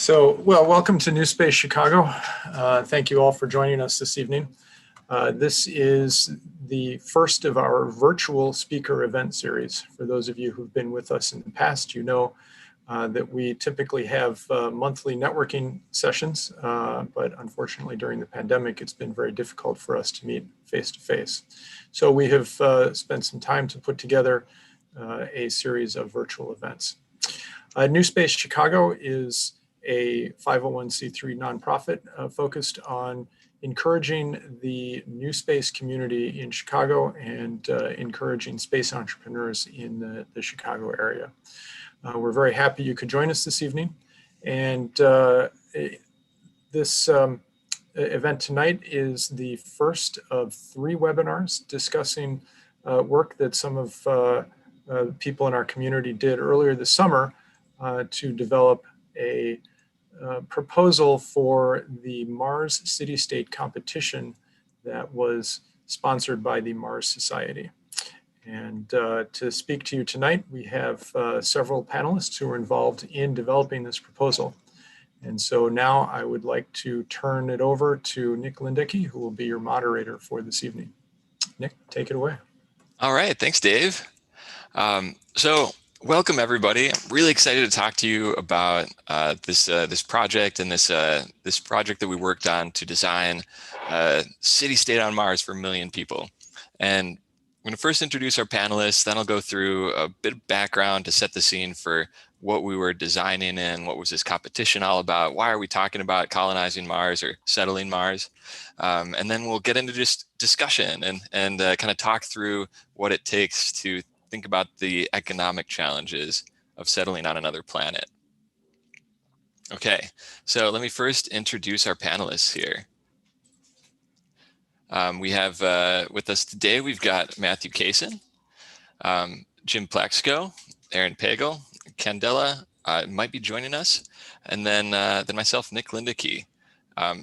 Welcome to NewSpace Chicago. Thank you all for joining us this evening. This is the first of our virtual speaker event series. For those of you who've been with us in the past, you know that we typically have monthly networking sessions, but unfortunately during the pandemic, it's been very difficult for us to meet face-to-face. So we have spent some time to put together a series of virtual events. NewSpace Chicago is a 501c3 nonprofit focused on encouraging the new space community in Chicago and encouraging space entrepreneurs in the Chicago area. We're very happy you could join us this evening. And this event tonight is the first of 3 webinars discussing work that some of people in our community did earlier this summer to develop a proposal for the Mars City-State competition that was sponsored by the Mars Society. And to speak to you tonight, we have several panelists who are involved in developing this proposal. And so now I would like to turn it over to Nick Lindicki, who will be your moderator for this evening. Nick, take it away. All right, thanks, Dave. Welcome everybody. I'm really excited to talk to you about this project and this project that we worked on to design a city-state on Mars for 1 million people. And I'm going to first introduce our panelists, then I'll go through a bit of background to set the scene for what we were designing and what was this competition all about. Why are we talking about colonizing Mars or settling Mars? And then we'll get into just discussion and kind of talk through what it takes to think about the economic challenges of settling on another planet. Okay, so let me first introduce our panelists here. We have with us today, we've got Matthew Kaysen, Jim Plaxco, Aaron Pagel, Candela might be joining us, and then myself, Nick Lindicki.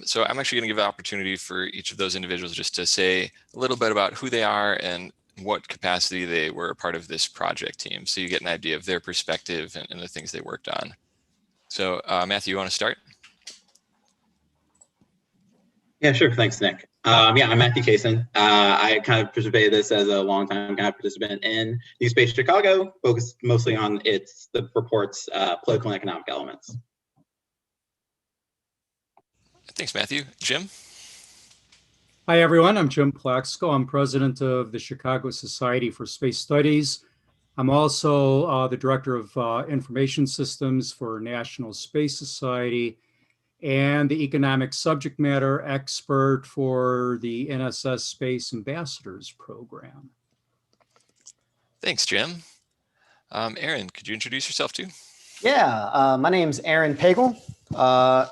So I'm actually going to give an opportunity for each of those individuals just to say a little bit about who they are and what capacity they were a part of this project team, so you get an idea of their perspective and the things they worked on. So Matthew, you want to start? Yeah, sure. Thanks, Nick. Yeah, I'm Matthew Kaysen. I kind of participated this as a longtime kind of participant in NewSpace Chicago, focused mostly on the report's political and economic elements. Thanks, Matthew. Jim? Hi, everyone. I'm Jim Plaxco. I'm president of the Chicago Society for Space Studies. I'm also the director of information systems for National Space Society and the economic subject matter expert for the NSS Space Ambassadors Program. Thanks, Jim. Aaron, could you introduce yourself too? Yeah, my name's Aaron Pagel,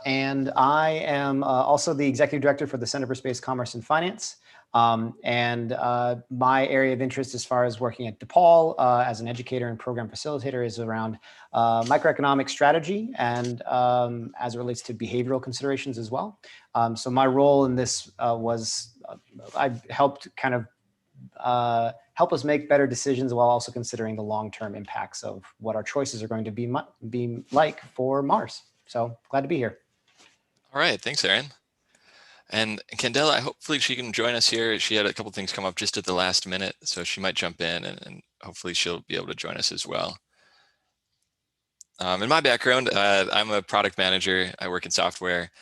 and I am also the executive director for the Center for Space Commerce and Finance. My area of interest as far as working at DePaul as an educator and program facilitator is around microeconomic strategy and as it relates to behavioral considerations as well. So my role in this was I helped kind of help us make better decisions while also considering the long-term impacts of what our choices are going to be like for Mars. So glad to be here. All right, thanks, Aaron. And Candela, hopefully she can join us here. She had a couple things come up just at the last minute, so she might jump in and hopefully she'll be able to join us as well. In my background, I'm a product manager. I work in software.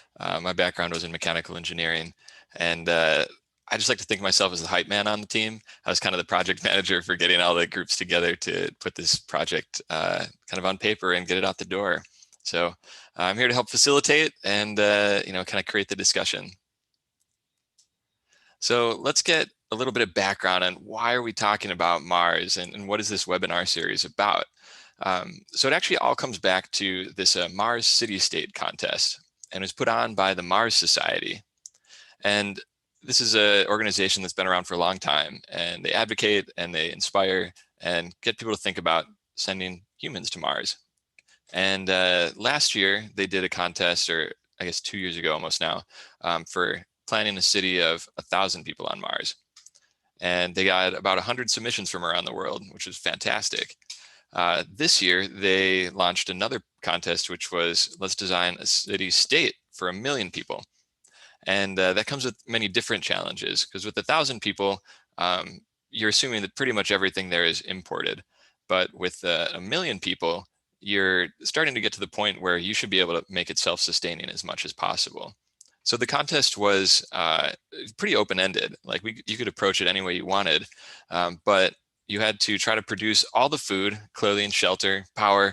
My background was in mechanical engineering, and I just like to think of myself as the hype man on the team. I was kind of the project manager for getting all the groups together to put this project kind of on paper and get it out the door. So I'm here to help facilitate and kind of create the discussion. So let's get a little bit of background on why are we talking about Mars and what is this webinar series about? So it actually all comes back to this Mars City-State contest, and it was put on by the Mars Society. And this is an organization that's been around for a long time, and they advocate and they inspire and get people to think about sending humans to Mars. And last year they did a contest, or I guess 2 years ago almost now, for planning a city of 1,000 people on Mars. And they got about 100 submissions from around the world, which is fantastic. This year, they launched another contest, which was let's design a city state for 1 million people. And that comes with many different challenges, because with 1,000 people, you're assuming that pretty much everything there is imported. But with 1 million people, you're starting to get to the point where you should be able to make it self-sustaining as much as possible. So the contest was pretty open-ended. Like you could approach it any way you wanted, but you had to try to produce all the food, clothing, shelter, power,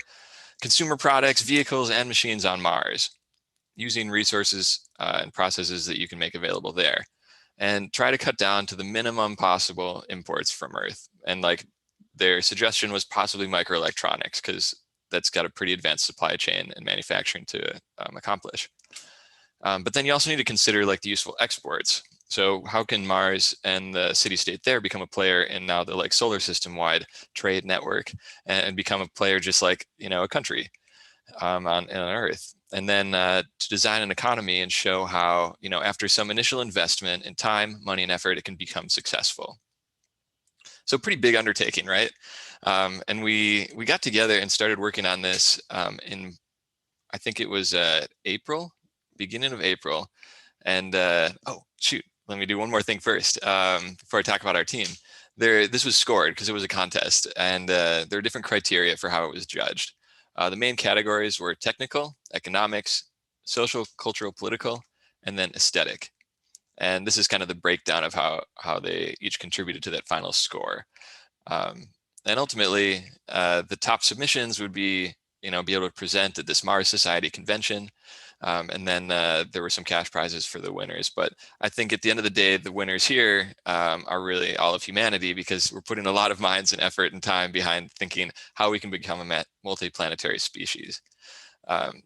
consumer products, vehicles, and machines on Mars, using resources and processes that you can make available there, and try to cut down to the minimum possible imports from Earth. And like their suggestion was possibly microelectronics, because that's got a pretty advanced supply chain and manufacturing to accomplish. But then you also need to consider like the useful exports. So how can Mars and the city-state there become a player in now the like solar system-wide trade network, and become a player just like, you know, a country on Earth? And then to design an economy and show how, you know, after some initial investment in time, money, and effort, it can become successful. So pretty big undertaking, right? And we got together and started working on this in, I think it was April, beginning of April. And oh, shoot, let me do one more thing first before I talk about our team. This was scored because it was a contest, and there are different criteria for how it was judged. The main categories were technical, economics, social, cultural, political, and then aesthetic. And this is kind of the breakdown of how they each contributed to that final score. And ultimately, the top submissions would be, you know, be able to present at this Mars Society convention. And then there were some cash prizes for the winners. But I think at the end of the day, the winners here are really all of humanity, because we're putting a lot of minds and effort and time behind thinking how we can become a multi-planetary species.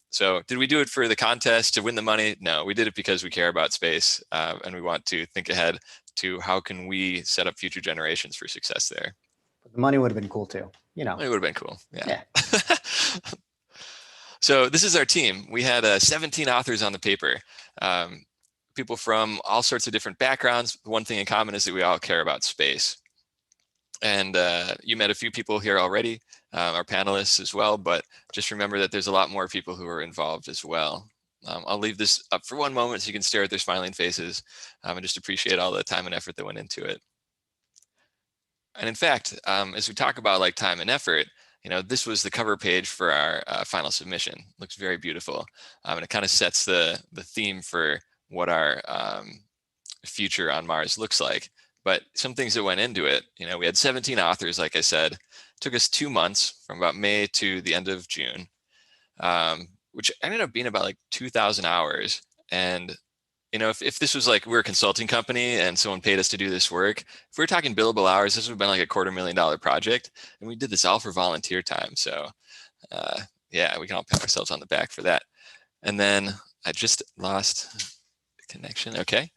So did we do it for the contest to win the money? No, we did it because we care about space, and we want to think ahead to how can we set up future generations for success there. But the money would have been cool too, you know. It would have been cool, yeah. So this is our team. We had 17 authors on the paper, people from all sorts of different backgrounds. One thing in common is that we all care about space. And you met a few people here already, our panelists as well, but just remember that there's a lot more people who are involved as well. I'll leave this up for one moment so you can stare at their smiling faces and just appreciate all the time and effort that went into it. And in fact, as we talk about like time and effort, you know, this was the cover page for our final submission. Looks very beautiful, and it kind of sets the theme for what our future on Mars looks like. But some things that went into it, you know, we had 17 authors, like I said. It took us 2 months from about May to the end of June, which ended up being about like 2,000 hours. And you know, if this was like we're a consulting company and someone paid us to do this work, if we were talking billable hours, this would have been like a $250,000 project, and we did this all for volunteer time. So yeah, we can all pat ourselves on the back for that. And then I just lost the connection. Okay,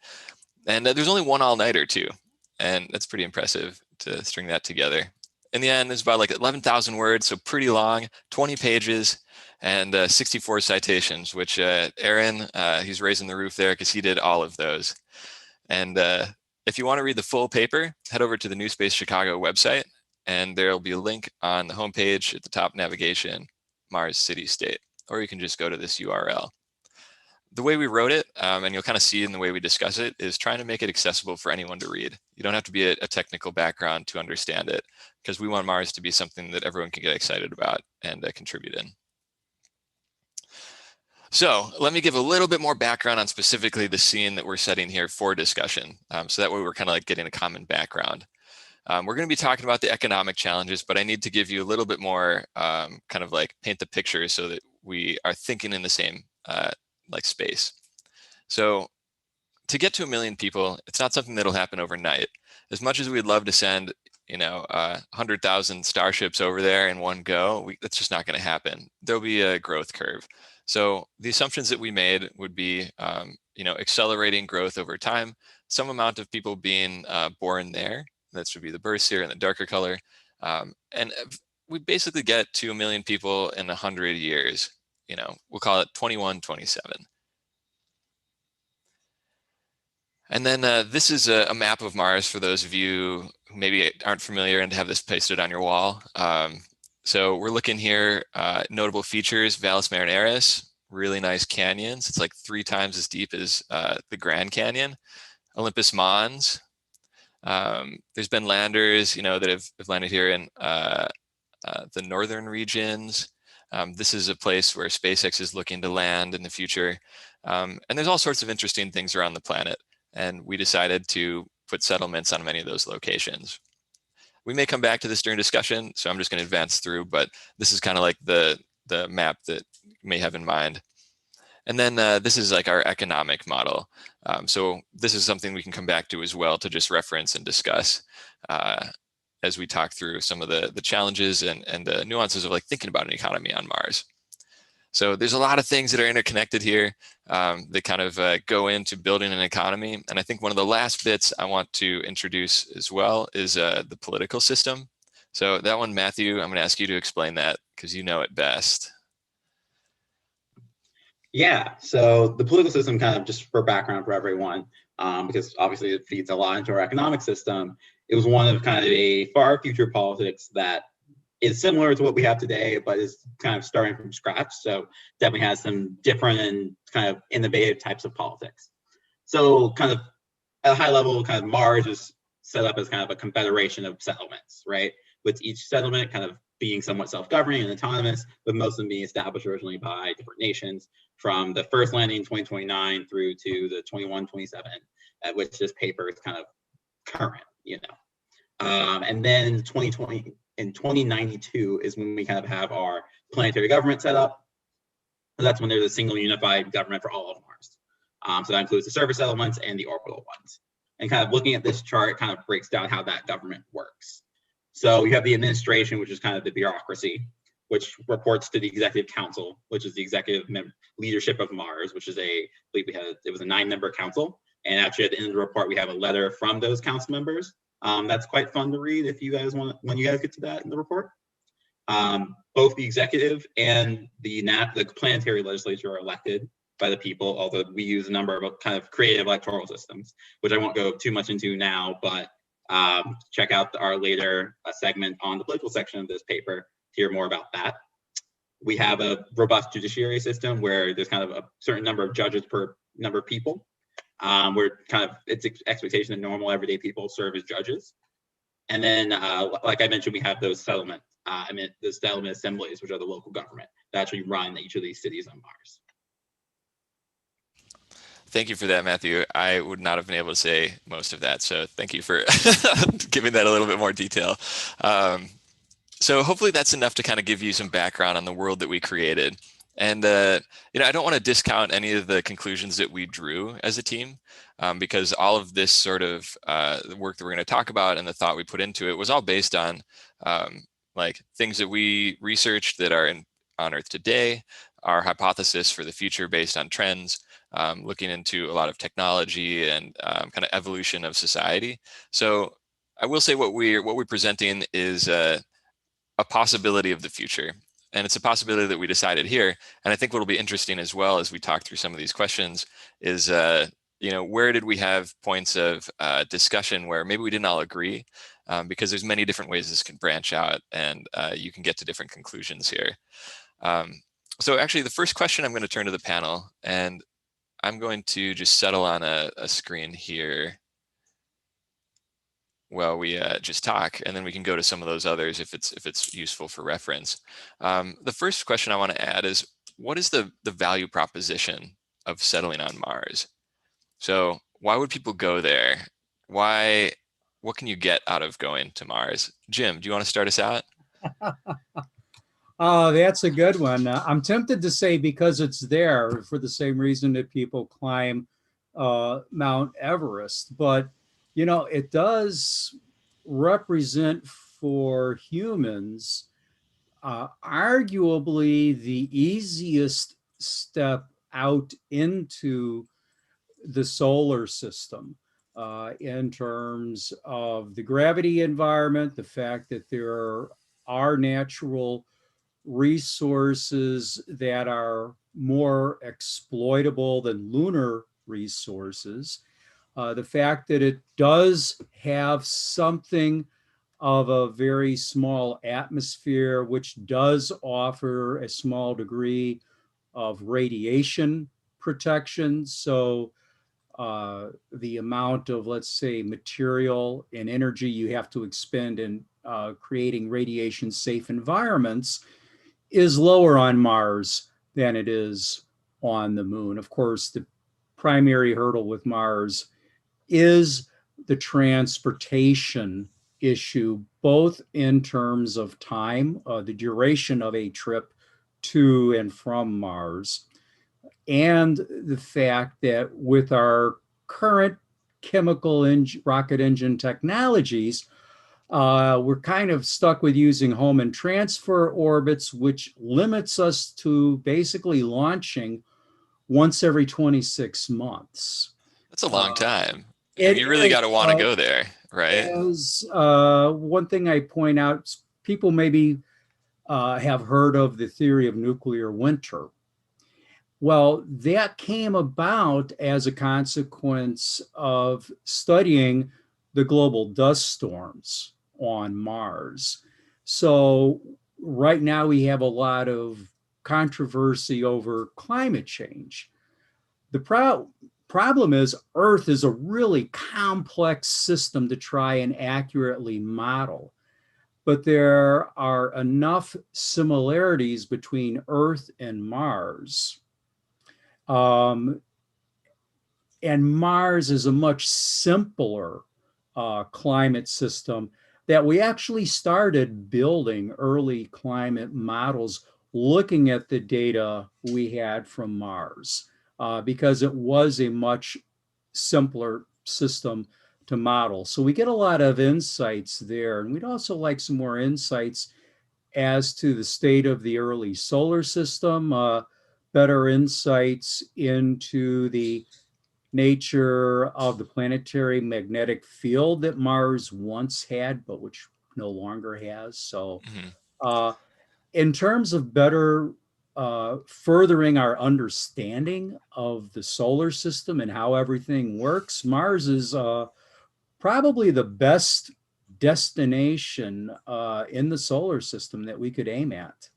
and there's only one all-nighter too, and that's pretty impressive to string that together. In the end, it's about like 11,000 words, so pretty long, 20 pages. And 64 citations, which Aaron, he's raising the roof there because he did all of those. And if you want to read the full paper, head over to the NewSpace Chicago website, and there'll be a link on the homepage at the top navigation, Mars City State, or you can just go to this URL. The way we wrote it, and you'll kind of see in the way we discuss it, is trying to make it accessible for anyone to read. You don't have to be a technical background to understand it, because we want Mars to be something that everyone can get excited about and contribute in. So let me give a little bit more background on specifically the scene that we're setting here for discussion. So that way we're kind of like getting a common background. We're going to be talking about the economic challenges, but I need to give you a little bit more kind of like paint the picture so that we are thinking in the same like space. So to get to 1 million people, it's not something that'll happen overnight. As much as we'd love to send, you know, 100,000 starships over there in one go, that's just not going to happen. There'll be a growth curve. So the assumptions that we made would be, you know, accelerating growth over time, some amount of people being born there. That should be the births here in the darker color. And we basically get to 1 million people in 100 years. You know, we'll call it 2127. And then this is a map of Mars for those of you who maybe aren't familiar and have this pasted on your wall. So we're looking here, notable features, Valles Marineris, really nice canyons. It's like 3 times as deep as the Grand Canyon. Olympus Mons. There's been landers, that have landed here in the northern regions. This is a place where SpaceX is looking to land in the future. And there's all sorts of interesting things around the planet. And we decided to put settlements on many of those locations. We may come back to this during discussion, so I'm just going to advance through, but this is kind of like the map that you may have in mind. And then this is like our economic model. So this is something we can come back to as well to just reference and discuss as we talk through some of the challenges and the nuances of like thinking about an economy on Mars. So there's a lot of things that are interconnected here that kind of go into building an economy. And I think one of the last bits I want to introduce as well is the political system. So that one, Matthew, I'm going to ask you to explain that because you know it best. Yeah, so the political system, kind of just for background for everyone, because obviously it feeds a lot into our economic system. It was one of kind of a far future politics that is similar to what we have today, but is kind of starting from scratch. So definitely has some different and kind of innovative types of politics. So kind of at a high level, kind of Mars is set up as kind of a confederation of settlements, right? With each settlement kind of being somewhat self-governing and autonomous, but most of them being established originally by different nations, from the first landing in 2029 through to the 2127, at which this paper is kind of current, and then in 2092 is when we kind of have our planetary government set up. So that's when there's a single unified government for all of Mars. So that includes the surface settlements and the orbital ones. And kind of looking at this chart kind of breaks down how that government works. So you have the administration, which is kind of the bureaucracy, which reports to the executive council, which is the executive leadership of Mars, which is it was a 9-member council. And actually at the end of the report, we have a letter from those council members. That's quite fun to read if you guys want, when you guys get to that in the report. Both the executive and the planetary legislature are elected by the people, although we use a number of kind of creative electoral systems, which I won't go too much into now, but check out our later segment on the political section of this paper to hear more about that. We have a robust judiciary system where there's kind of a certain number of judges per number of people. Where kind of it's expectation that normal everyday people serve as judges. And then, like I mentioned, we have those the settlement assemblies, which are the local government that actually run each of these cities on Mars. Thank you for that, Matthew. I would not have been able to say most of that. So thank you for giving that a little bit more detail. So hopefully that's enough to kind of give you some background on the world that we created. And, I don't want to discount any of the conclusions that we drew as a team, because all of this sort of the work that we're going to talk about and the thought we put into it was all based on like things that we researched that are on Earth today, our hypothesis for the future based on trends, looking into a lot of technology and kind of evolution of society. So I will say what we're presenting is a possibility of the future. And it's a possibility that we decided here. And I think what will be interesting as well as we talk through some of these questions is, where did we have points of discussion where maybe we didn't all agree, because there's many different ways this can branch out and you can get to different conclusions here. So actually the first question I'm going to turn to the panel, and I'm going to just settle on a screen here while we just talk, and then we can go to some of those others if it's useful for reference. The first question I want to add is, what is the value proposition of settling on Mars? So why would people go there? What can you get out of going to Mars? Jim, do you want to start us out? Oh, that's a good one. I'm tempted to say because it's there, for the same reason that people climb Mount Everest, but it does represent for humans arguably the easiest step out into the solar system in terms of the gravity environment, the fact that there are natural resources that are more exploitable than lunar resources. The fact that it does have something of a very small atmosphere, which does offer a small degree of radiation protection. So the amount of, let's say, material and energy you have to expend in creating radiation safe environments is lower on Mars than it is on the moon. Of course, the primary hurdle with Mars is the transportation issue, both in terms of time, the duration of a trip to and from Mars, and the fact that with our current chemical rocket engine technologies, we're kind of stuck with using home and transfer orbits, which limits us to basically launching once every 26 months. That's a long time. It And you really is, got to want to go there, right? As one thing I point out, people maybe have heard of the theory of nuclear winter. Well, that came about as a consequence of studying the global dust storms on Mars. So right now we have a lot of controversy over climate change. The problem is Earth is a really complex system to try and accurately model. But there are enough similarities between Earth and Mars. And Mars is a much simpler climate system that we actually started building early climate models looking at the data we had from Mars because it was a much simpler system to model. So we get a lot of insights there. And we'd also like some more insights as to the state of the early solar system, better insights into the nature of the planetary magnetic field that Mars once had, but which no longer has. So in terms of better furthering our understanding of the solar system and how everything works, Mars is probably the best destination in the solar system that we could aim at.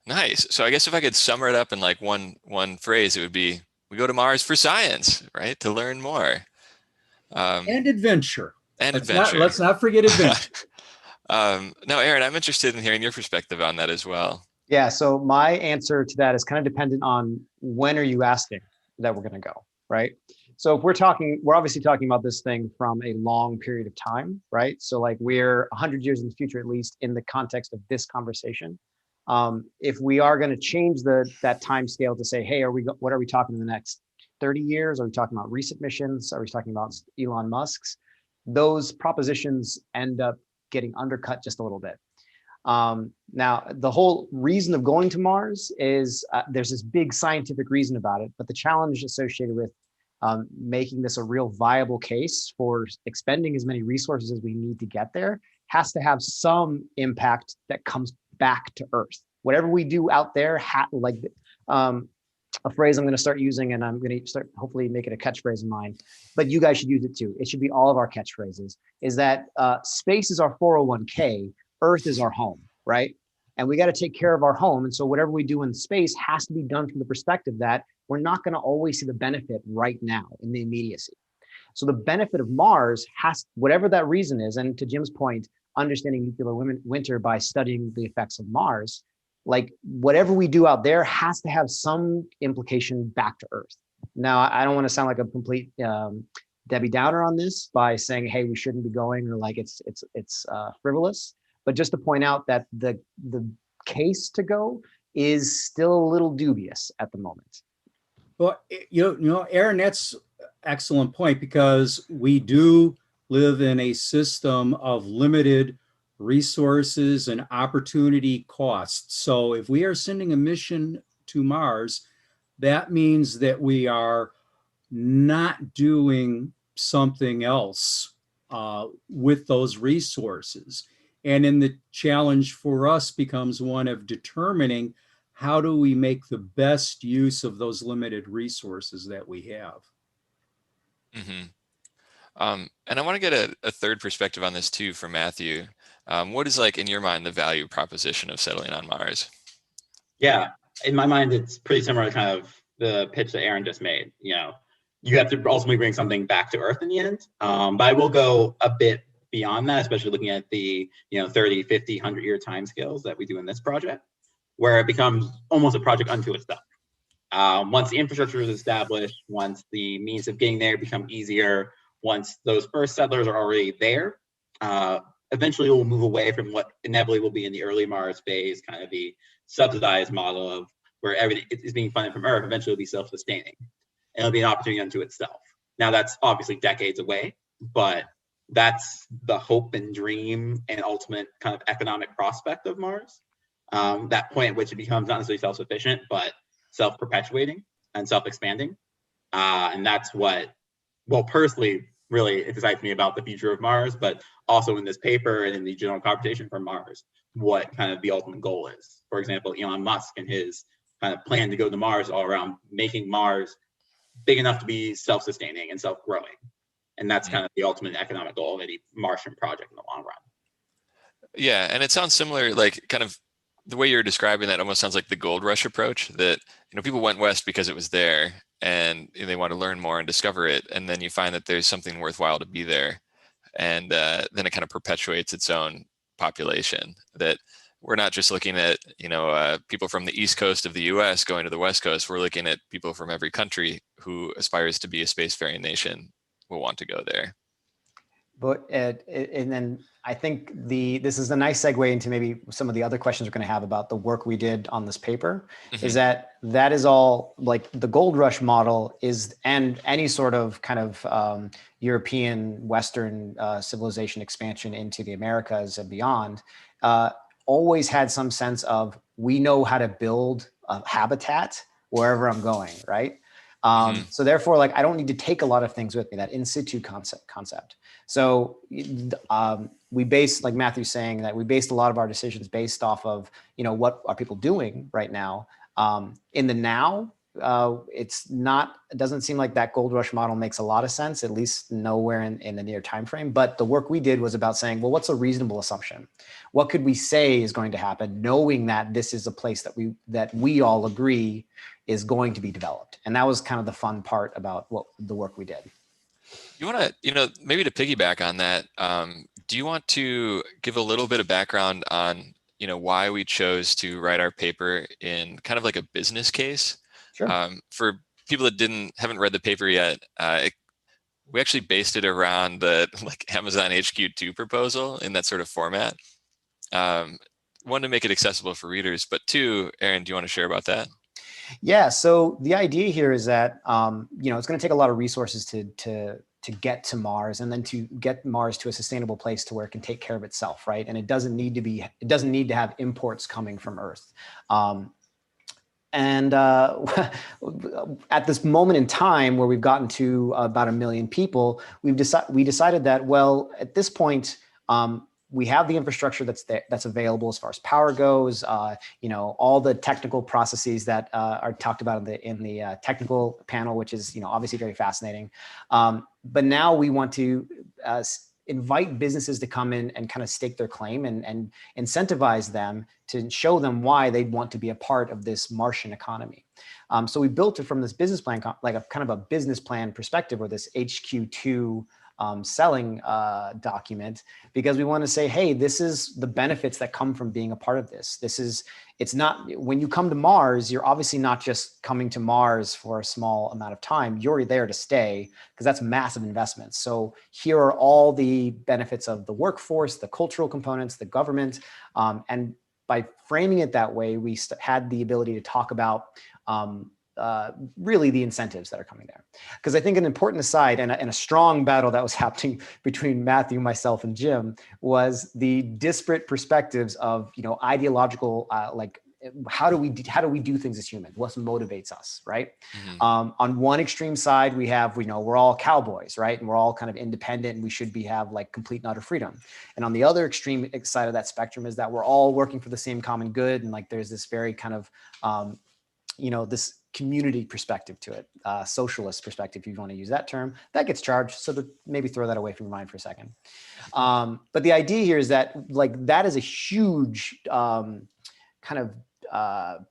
Nice. So I guess if I could sum it up in like one phrase, it would be, we go to Mars for science, right? To learn more. And adventure. And let's adventure. Let's not forget adventure. Now, Aaron, I'm interested in hearing your perspective on that as well. Yeah, so my answer to that is kind of dependent on when are you asking that we're going to go, right? So if we're obviously talking about this thing from a long period of time, right? So like we're 100 years in the future, at least in the context of this conversation. If we are going to change that time scale to say, hey, what are we talking in the next 30 years? Are we talking about recent missions? Are we talking about Elon Musk's? Those propositions end up getting undercut just a little bit. Now, the whole reason of going to Mars is there's this big scientific reason about it, but the challenge associated with making this a real viable case for expending as many resources as we need to get there has to have some impact that comes back to Earth. Whatever we do out there, a phrase I'm going to start using, and I'm going to start hopefully make it a catchphrase of mine, but you guys should use it too. It should be all of our catchphrases, is that space is our 401k, Earth is our home, right? And we got to take care of our home. And so whatever we do in space has to be done from the perspective that we're not going to always see the benefit right now in the immediacy. So the benefit of Mars whatever that reason is, and to Jim's point, understanding nuclear winter by studying the effects of Mars, like whatever we do out there has to have some implication back to Earth. Now, I don't want to sound like a complete Debbie Downer on this by saying, hey, we shouldn't be going, or like it's frivolous, but just to point out that the case to go is still a little dubious at the moment. Well, Aaron, that's excellent point, because we do live in a system of limited resources and opportunity costs. So if we are sending a mission to Mars, that means that we are not doing something else with those resources. And then the challenge for us becomes one of determining how do we make the best use of those limited resources that we have. Mm-hmm. And I want to get a third perspective on this too from Matthew. What is, like, in your mind, the value proposition of settling on Mars? Yeah, in my mind, it's pretty similar to kind of the pitch that Aaron just made. You know, you have to ultimately bring something back to Earth in the end. But I will go a bit beyond that, especially looking at the 30, 50, 100-year timescales that we do in this project, where it becomes almost a project unto itself. Once the infrastructure is established, once the means of getting there become easier, once those first settlers are already there, eventually we'll move away from what inevitably will be in the early Mars phase, kind of the subsidized model of where everything is being funded from Earth. Eventually it'll be self-sustaining, and it'll be an opportunity unto itself. Now that's obviously decades away, but that's the hope and dream and ultimate kind of economic prospect of Mars. That point at which it becomes not necessarily self-sufficient, but self-perpetuating and self-expanding. And that's what, well, personally, really excites me about the future of Mars, but also in this paper and in the general conversation for Mars, what kind of the ultimate goal is. For example, Elon Musk and his kind of plan to go to Mars all around making Mars big enough to be self-sustaining and self-growing. And that's kind of the ultimate economic goal of any Martian project in the long run. Yeah, and it sounds similar, like kind of the way you're describing that almost sounds like the gold rush approach, that people went west because it was there and they want to learn more and discover it, and then you find that there's something worthwhile to be there, and then it kind of perpetuates its own population. That we're not just looking at people from the east coast of the US going to the west coast. We're looking at people from every country who aspires to be a spacefaring nation will want to go there. But and then I think this is a nice segue into maybe some of the other questions we're going to have about the work we did on this paper. Mm-hmm. Is that is all, like, the gold rush model is, and any sort of kind of European Western civilization expansion into the Americas and beyond, always had some sense of, we know how to build a habitat wherever I'm going, right? So therefore, like, I don't need to take a lot of things with me, that in situ concept. So we based, like Matthew's saying, that we based a lot of our decisions based off of, what are people doing right now. In the now, it doesn't seem like that gold rush model makes a lot of sense, at least nowhere in the near time frame. But the work we did was about saying, well, what's a reasonable assumption? What could we say is going to happen, knowing that this is a place that we all agree is going to be developed? And that was kind of the fun part about the work we did. You want to, maybe to piggyback on that, do you want to give a little bit of background on, why we chose to write our paper in kind of like a business case? Sure. For people that haven't read the paper yet, we actually based it around the Amazon HQ2 proposal in that sort of format. One, to make it accessible for readers, but two, Aaron, do you want to share about that? Yeah. So the idea here is that it's going to take a lot of resources to get to Mars, and then to get Mars to a sustainable place to where it can take care of itself, right? And it doesn't need to have imports coming from Earth. And at this moment in time, where we've gotten to about 1 million people, we decided that, well, at this point, we have the infrastructure that's available as far as power goes. All the technical processes that are talked about in the technical panel, which is obviously very fascinating. But now we want to invite businesses to come in and kind of stake their claim and incentivize them to show them why they'd want to be a part of this Martian economy. So we built it from this business plan, like a kind of a business plan perspective, or this HQ2 selling document, because we want to say, hey, this is the benefits that come from being a part of this. It's not, when you come to Mars, you're obviously not just coming to Mars for a small amount of time. You're there to stay, because that's massive investments. So here are all the benefits of the workforce, the cultural components, the government. And by framing it that way, we had the ability to talk about really the incentives that are coming there. Because I think an important aside and a strong battle that was happening between Matthew, myself, and Jim was the disparate perspectives of, ideological, how do we do things as humans? What motivates us, right? Mm-hmm. On one extreme side, we're all cowboys, right? And we're all kind of independent, and we should have like complete and utter freedom. And on the other extreme side of that spectrum is that we're all working for the same common good, and like there's this very kind of this community perspective to it, socialist perspective, if you want to use that term. That gets charged, so maybe throw that away from your mind for a second. But the idea here is that like that is a huge kind of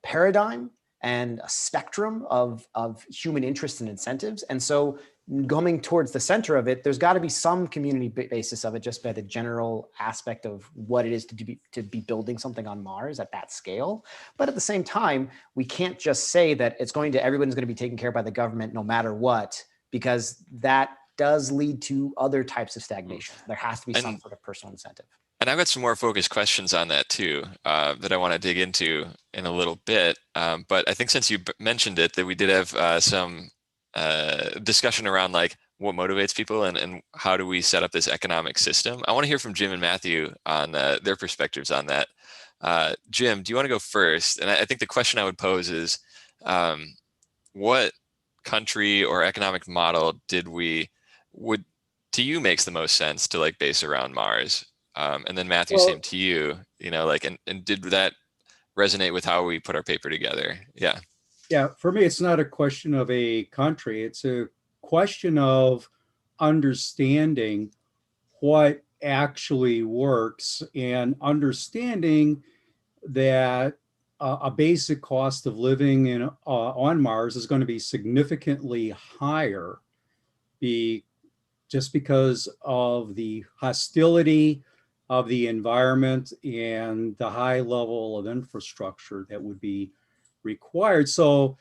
paradigm and a spectrum of human interests and incentives. And so going towards the center of it, there's got to be some community basis of it, just by the general aspect of what it is to be building something on Mars at that scale. But at the same time, we can't just say that everyone's going to be taken care of by the government no matter what, because that does lead to other types of stagnation. There has to be some sort of personal incentive. And I've got some more focused questions on that too, that I want to dig into in a little bit. But I think since you mentioned it, that we did have some discussion around like what motivates people and how do we set up this economic system. I want to hear from Jim and Matthew on their perspectives on that. Jim, do you want to go first? And I think the question I would pose is, what country or economic model would to you makes the most sense to like base around Mars? And then Matthew, same to you, like, and did that resonate with how we put our paper together? Yeah. Yeah, for me, it's not a question of a country. It's a question of understanding what actually works and understanding that a basic cost of living on Mars is going to be significantly higher just because of the hostility of the environment and the high level of infrastructure that would be required. So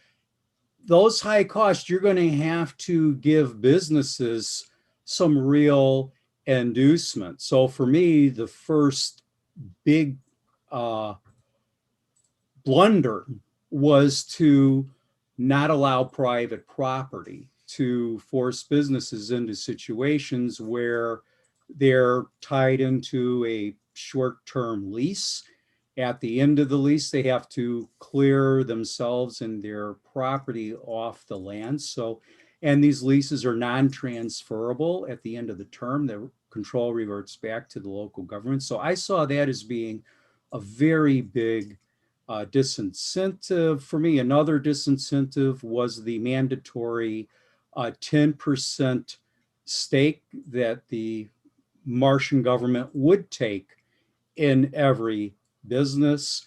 those high costs, you're going to have to give businesses some real inducement. So for me, the first big blunder was to not allow private property, to force businesses into situations where they're tied into a short-term lease. At the end of the lease, they have to clear themselves and their property off the land. And these leases are non-transferable at the end of the term. The control reverts back to the local government. So I saw that as being a very big disincentive for me. Another disincentive was the mandatory 10% stake that the Martian government would take in every business,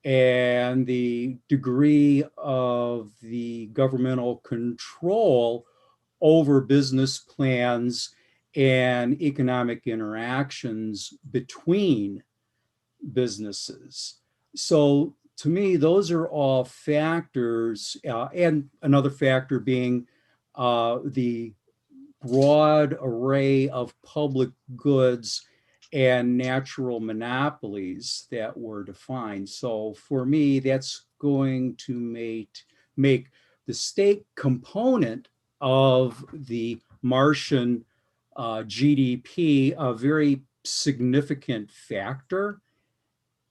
and the degree of the governmental control over business plans and economic interactions between businesses. So to me, those are all factors, and another factor being the broad array of public goods and natural monopolies that were defined. So for me, that's going to make the state component of the Martian GDP a very significant factor.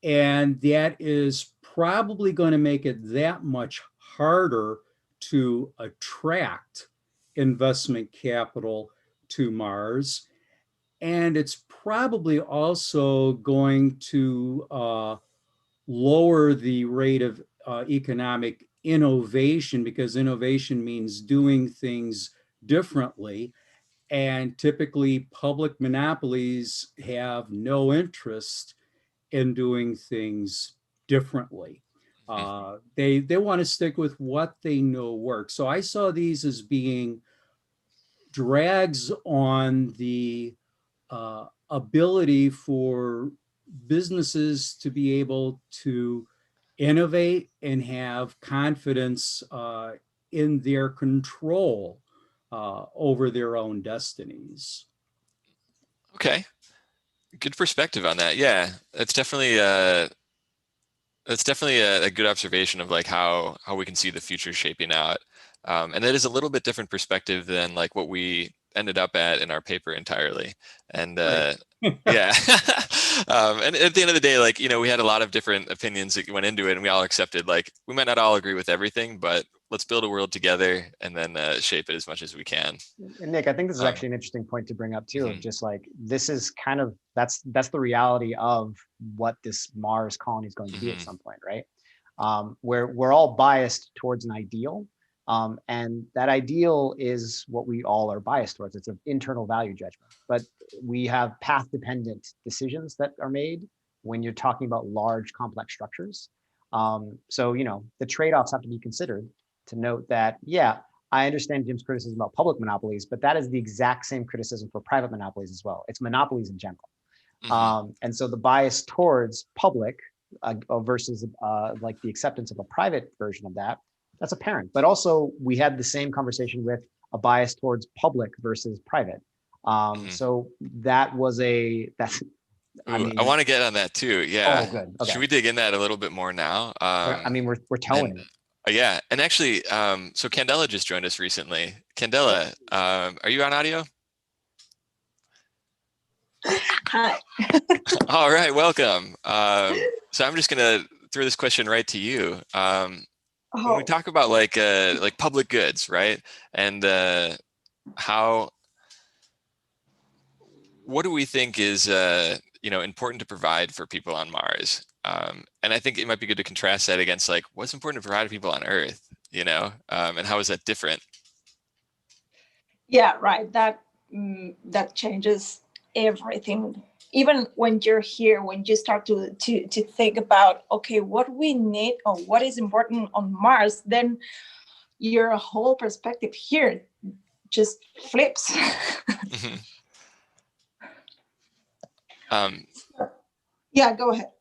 And that is probably going to make it that much harder to attract investment capital to Mars. And it's probably also going to lower the rate of economic innovation, because innovation means doing things differently. And typically public monopolies have no interest in doing things differently. They want to stick with what they know works. So I saw these as being drags on the ability for businesses to be able to innovate and have confidence in their control over their own destinies. Okay, good perspective on that. Yeah, it's definitely a good observation of like how we can see the future shaping out. And that is a little bit different perspective than like what we ended up at in our paper entirely. And yeah, and at the end of the day, like, we had a lot of different opinions that went into it, and we all accepted, like, we might not all agree with everything, but let's build a world together and then shape it as much as we can. And Nick, I think this is actually an interesting point to bring up too, of just like, this is kind of, that's the reality of what this Mars colony is going to be at some point, right? where we're all biased towards an ideal. And that ideal is what we all are biased towards. It's an internal value judgment. But we have path-dependent decisions that are made when you're talking about large, complex structures. So, the trade-offs have to be considered to note that, yeah, I understand Jim's criticism about public monopolies, but that is the exact same criticism for private monopolies as well. It's monopolies in general. And so the bias towards public versus like the acceptance of a private version of that, that's apparent. But also we had the same conversation with a bias towards public versus private. So that was that's, I want to get on that too. Yeah. Oh, good. Okay. Should we dig in that a little bit more now? I mean, we're telling it. Yeah. And actually, so Candela just joined us recently. Candela, are you on audio? Hi. All right, welcome. So I'm just gonna throw this question right to you. When we talk about like public goods, right? And what do we think is important to provide for people on Mars? And I think it might be good to contrast that against like what's important to provide to people on Earth, and how is that different? Yeah, right. That changes everything. Even when you're here, when you start to think about, okay, what we need or what is important on Mars, then your whole perspective here just flips. Yeah, go ahead.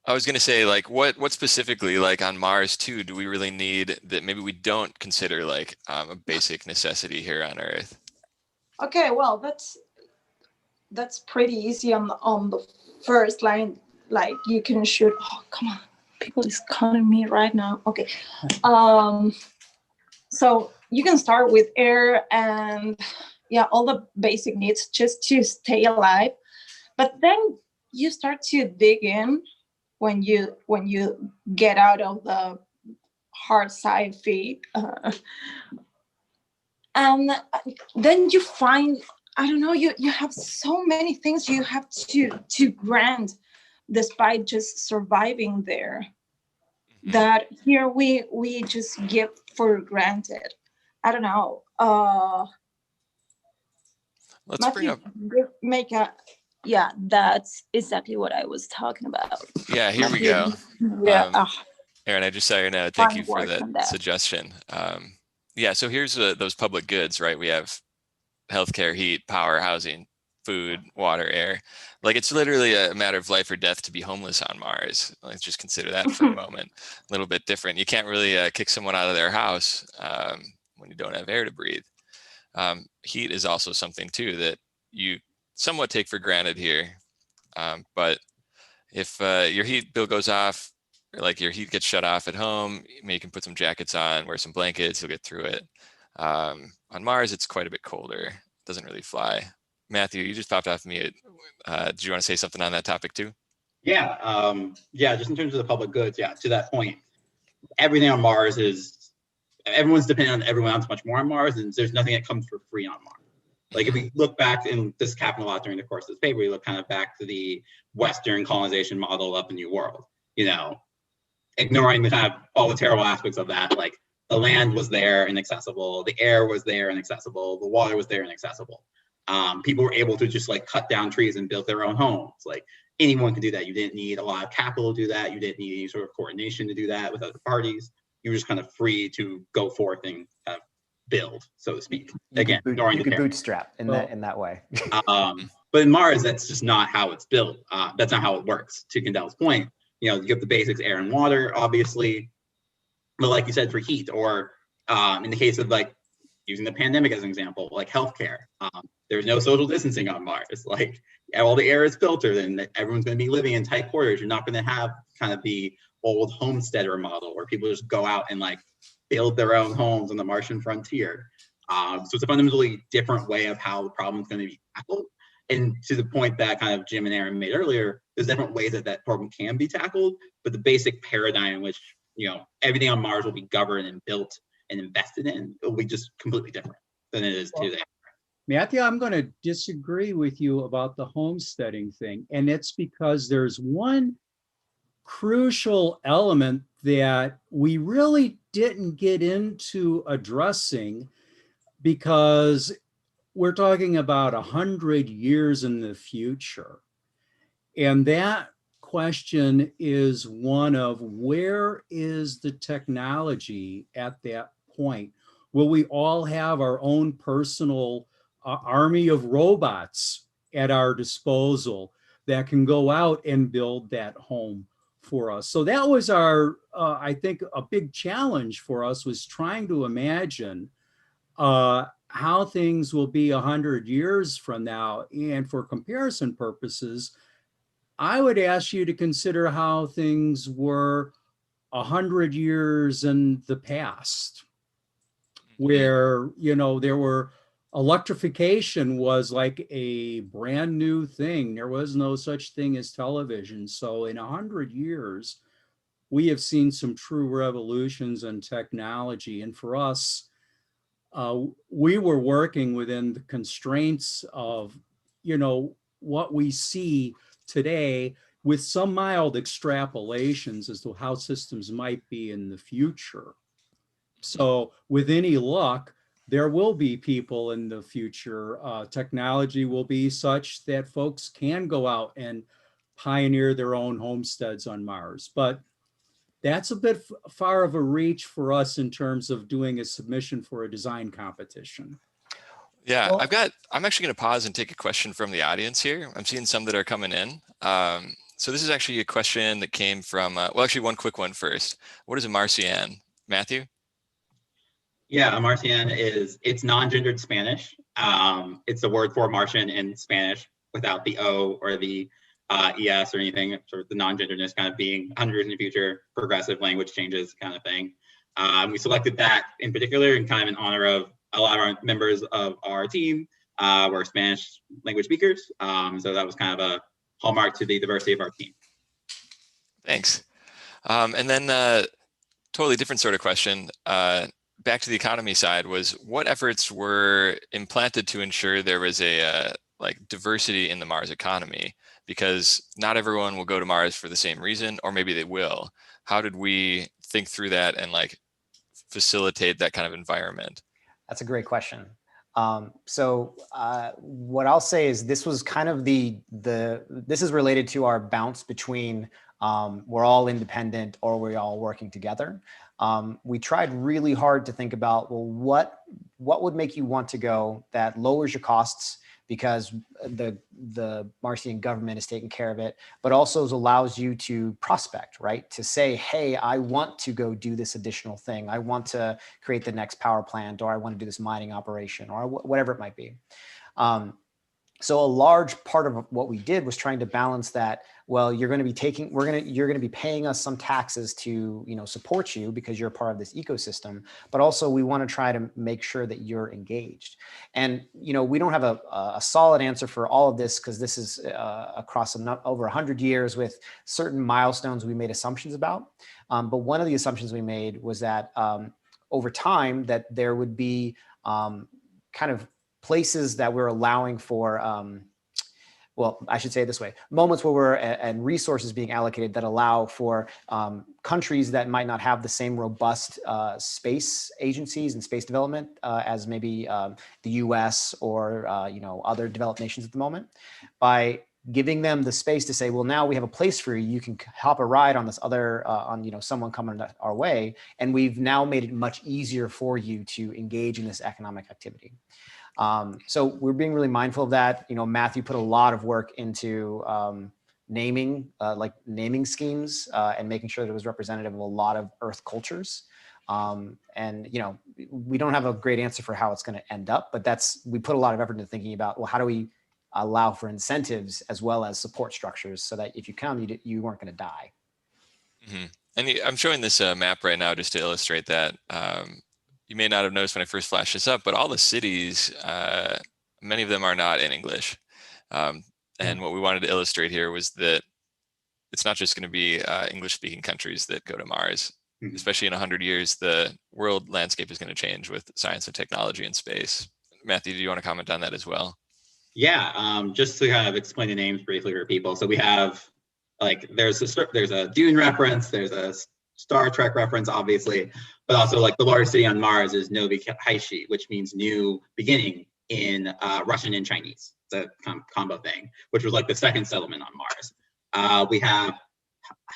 I was going to say, like, what specifically, like on Mars too, do we really need that maybe we don't consider like a basic necessity here on Earth? Okay, well, that's pretty easy on the first line. Like you can shoot. Oh, come on, people is calling me right now. Okay, so you can start with air and all the basic needs just to stay alive, but then you start to dig in when you get out of the hard sci-fi, and then you find, I don't know, you have so many things you have to grant despite just surviving there, that here we just give for granted. I don't know. Let's Matthew, bring up. make a. Yeah, that's exactly what I was talking about. Yeah, here we go. Yeah. Aaron, I just saw your note. Thank you for that suggestion. Yeah, so here's those public goods, right? We have healthcare, heat, power, housing, food, water, air. Like it's literally a matter of life or death to be homeless on Mars. Let's just consider that for a moment. A little bit different. You can't really kick someone out of their house when you don't have air to breathe. Heat is also something too that you somewhat take for granted here. But if your heat bill goes off, or like your heat gets shut off at home, maybe you can put some jackets on, wear some blankets, you'll get through it. On Mars, it's quite a bit colder. It doesn't really fly. Matthew, you just popped off mute. Did you want to say something on that topic too? Yeah, just in terms of the public goods, to that point, everything on Mars everyone's dependent on everyone else much more on Mars, and there's nothing that comes for free on Mars. Like if we look back, and this happened a lot during the course of this paper, we look kind of back to the Western colonization model of the New World, ignoring the kind of all the terrible aspects of that. Like the land was there and accessible, the air was there and accessible, the water was there and accessible. People were able to just like cut down trees and build their own homes. Like anyone could do that. You didn't need a lot of capital to do that. You didn't need any sort of coordination to do that with other parties. You were just kind of free to go forth and kind of build, so to speak. Again, you could bootstrap in that way. But in Mars, that's just not how it's built. That's not how it works. To Candela's point, you have the basics, air and water, obviously. But like you said, for heat, or in the case of like using the pandemic as an example, like healthcare, there's no social distancing on Mars. Like all the air is filtered, and everyone's going to be living in tight quarters. You're not going to have kind of the old homesteader model where people just go out and like build their own homes on the Martian frontier. So it's a fundamentally different way of how the problem is going to be tackled. And to the point that kind of Jim and Aaron made earlier, there's different ways that problem can be tackled, but the basic paradigm in which everything on Mars will be governed and built and invested in will be just completely different than it is today. Matthew, I'm going to disagree with you about the homesteading thing, and it's because there's one crucial element that we really didn't get into addressing, because we're talking about 100 years in the future. And that question is one of, where is the technology at that point? Will we all have our own personal army of robots at our disposal that can go out and build that home for us? So that was our, I think, a big challenge for us, was trying to imagine how things will be 100 years from now. And for comparison purposes, I would ask you to consider how things were 100 years in the past, where, you know, there were, electrification was like a brand new thing. There was no such thing as television. So in 100 years, we have seen some true revolutions in technology. And for us, we were working within the constraints of, you know, what we see today, with some mild extrapolations as to how systems might be in the future. So with any luck, there will be people in the future. Technology will be such that folks can go out and pioneer their own homesteads on Mars. But that's a bit far of a reach for us in terms of doing a submission for a design competition. Yeah, Well- I'm actually going to pause and take a question from the audience here. I'm seeing some that are coming in. So this is actually a question that came from, well, actually one quick one first. What is a Marciane? Matthew? Yeah, a Marciane it's non-gendered Spanish. It's the word for Martian in Spanish without the O or the ES or anything, sort of the non-genderedness kind of being 100 years in the future, progressive language changes kind of thing. We selected that in particular in kind of in honor of a lot of our members of our team were Spanish language speakers. So that was kind of a hallmark to the diversity of our team. Thanks. And then totally different sort of question. Back to the economy side, was what efforts were implanted to ensure there was a like diversity in the Mars economy? Because not everyone will go to Mars for the same reason, or maybe they will. How did we think through that and like facilitate that kind of environment? That's a great question. So what I'll say is this was kind of this is related to our bounce between we're all independent or we're all working together. We tried really hard to think about, well, what would make you want to go that lowers your costs, because the Martian government is taking care of it, but also allows you to prospect, right? To say, hey, I want to go do this additional thing. I want to create the next power plant, or I want to do this mining operation, or whatever it might be. So a large part of what we did was trying to balance that. Well, you're going to be you're going to be paying us some taxes to, you know, support you because you're part of this ecosystem, but also we want to try to make sure that you're engaged. And, you know, we don't have a solid answer for all of this, because this is across over 100 years with certain milestones we made assumptions about. But one of the assumptions we made was that over time that there would be kind of places that we're allowing for, well, I should say it this way, moments where and resources being allocated that allow for countries that might not have the same robust space agencies and space development as maybe the US or, you know, other developed nations at the moment, by giving them the space to say, well, now we have a place for you. You can hop a ride on this other, you know, someone coming our way. And we've now made it much easier for you to engage in this economic activity. So we're being really mindful of that. You know, Matthew put a lot of work into naming, like naming schemes and making sure that it was representative of a lot of Earth cultures. And, you know, we don't have a great answer for how it's going to end up, but we put a lot of effort into thinking about, well, how do we allow for incentives as well as support structures so that if you come, you weren't going to die. Mm-hmm. And I'm showing this map right now just to illustrate that. You may not have noticed when I first flashed this up, but all the cities, many of them are not in English. And what we wanted to illustrate here was that it's not just going to be English-speaking countries that go to Mars. Mm-hmm. Especially in 100 years, the world landscape is going to change with science and technology and space. Matthew, do you want to comment on that as well? Yeah, just to kind of explain the names briefly for people. So we have Like there's a Dune reference, there's a Star Trek reference, obviously, but also like the largest city on Mars is Novi Haishi, which means new beginning in Russian and Chinese. It's a combo thing, which was like the second settlement on Mars. We have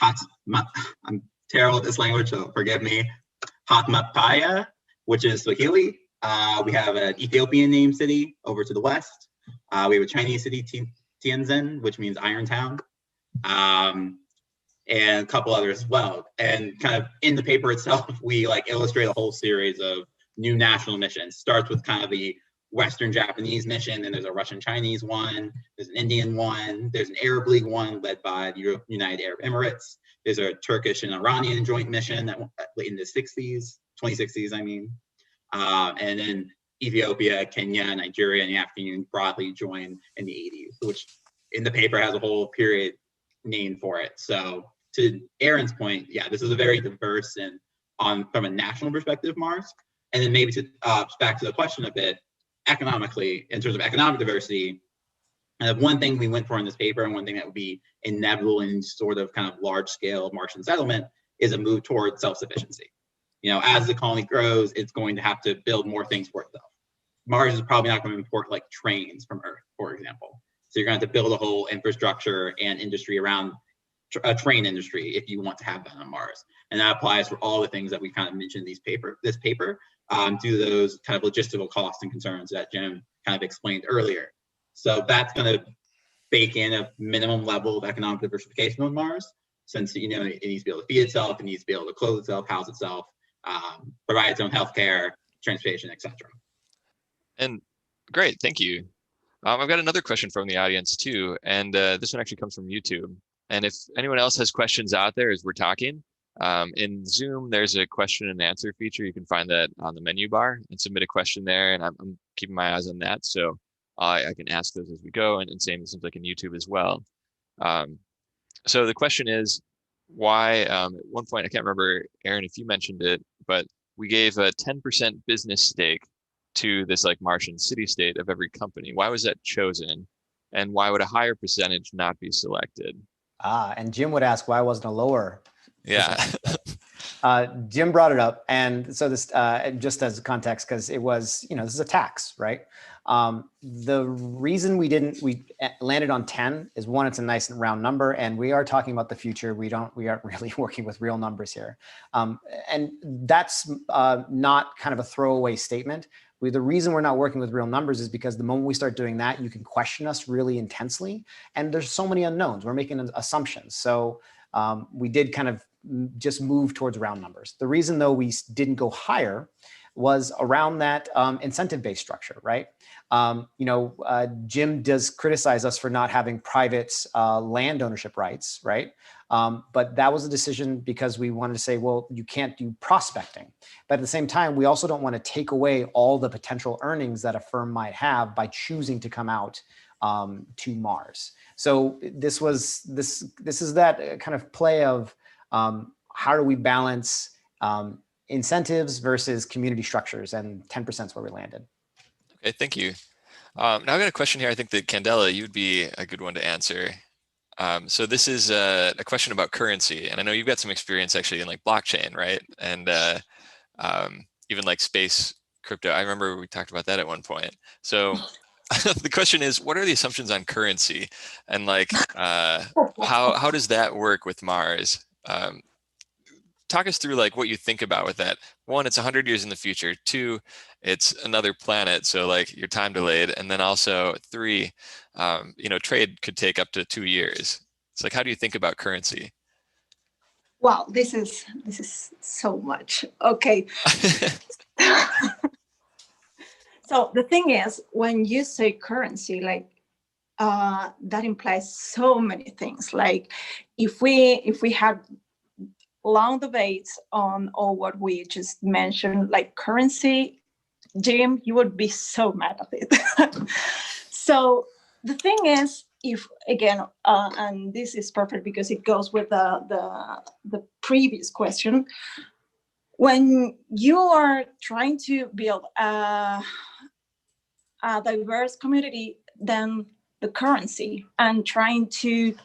I'm terrible at this language, so forgive me. Hatmapaya, which is Swahili. We have an Ethiopian named city over to the west. We have a Chinese city, Tianjin, which means Iron Town. And a couple others as well. And kind of in the paper itself, we like illustrate a whole series of new national missions. Starts with kind of the Western Japanese mission, then there's a Russian Chinese one, there's an Indian one, there's an Arab League one led by the United Arab Emirates. There's a Turkish and Iranian joint mission that in the 2060s, I mean. And then Ethiopia, Kenya, Nigeria, and the African Union broadly joined in the 80s, which in the paper has a whole period name for it. So to Aaron's point, yeah, this is a very diverse and from a national perspective, Mars. And then maybe to back to the question a bit, economically, in terms of economic diversity, one thing we went for in this paper, and one thing that would be inevitable in sort of kind of large scale Martian settlement, is a move towards self-sufficiency. You know, as the colony grows, it's going to have to build more things for itself. Mars is probably not going to import like trains from Earth, for example. So you're going to have to build a whole infrastructure and industry around a train industry if you want to have that on Mars. And that applies for all the things that we kind of mentioned in this paper, due to those kind of logistical costs and concerns that Jim kind of explained earlier. So that's going to bake in a minimum level of economic diversification on Mars, since, you know, it needs to be able to feed itself, it needs to be able to clothe itself, house itself, provide its own healthcare, transportation, etc. And great, thank you. I've got another question from the audience too, and this one actually comes from YouTube. And if anyone else has questions out there as we're talking, in Zoom, there's a question and answer feature. You can find that on the menu bar and submit a question there. And I'm keeping my eyes on that. So I can ask those as we go, and same seems like in YouTube as well. So the question is, why, at one point, I can't remember, Aaron, if you mentioned it, but we gave a 10% business stake to this like Martian city-state of every company. Why was that chosen? And why would a higher percentage not be selected? And Jim would ask, why wasn't a lower? Yeah. Jim brought it up. And so this, just as context, because it was, you know, this is a tax, right? The reason we landed on 10 is, one, it's a nice and round number, and we are talking about the future. We aren't really working with real numbers here. And that's not kind of a throwaway statement. The reason we're not working with real numbers is because the moment we start doing that, you can question us really intensely. And there's so many unknowns. We're making assumptions. So we did kind of just move towards round numbers. The reason, though, we didn't go higher was around that incentive-based structure, right? Jim does criticize us for not having private land ownership rights, right? But that was a decision because we wanted to say, well, you can't do prospecting. But at the same time, we also don't want to take away all the potential earnings that a firm might have by choosing to come out to Mars. So this is that kind of play of how do we balance incentives versus community structures, and 10% is where we landed. Okay, thank you. Now I've got a question here. I think that Candela, you'd be a good one to answer. So this is a question about currency, and I know you've got some experience actually in like blockchain, right? And even like space crypto. I remember we talked about that at one point. So the question is, what are the assumptions on currency, and like how does that work with Mars? Talk us through like what you think about with that. One, it's 100 years in the future. Two, it's another planet, so like your time delayed. And then also three, trade could take up to 2 years. It's like, how do you think about currency? Wow, this is so much. Okay. So the thing is, when you say currency, like that implies so many things. Like if we had long debates on all what we just mentioned, like currency, Jim, you would be so mad at it. So the thing is, if again, and this is perfect because it goes with the previous question, when you are trying to build a diverse community, then the currency and trying to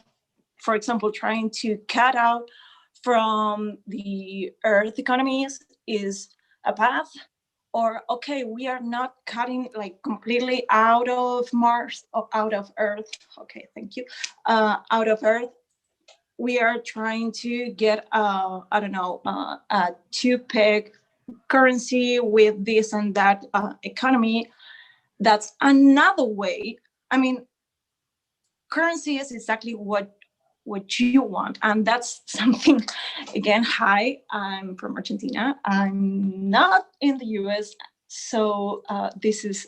for example, trying to cut out from the Earth economies is a path, or okay, we are not cutting like completely out of Mars or out of Earth. Okay, thank you. Out of Earth, we are trying to get I don't know, a two-peg currency with this and that economy. That's another way. I mean, currency is exactly what you want, and that's something. Again, hi, I'm from Argentina. I'm not in the US, so this is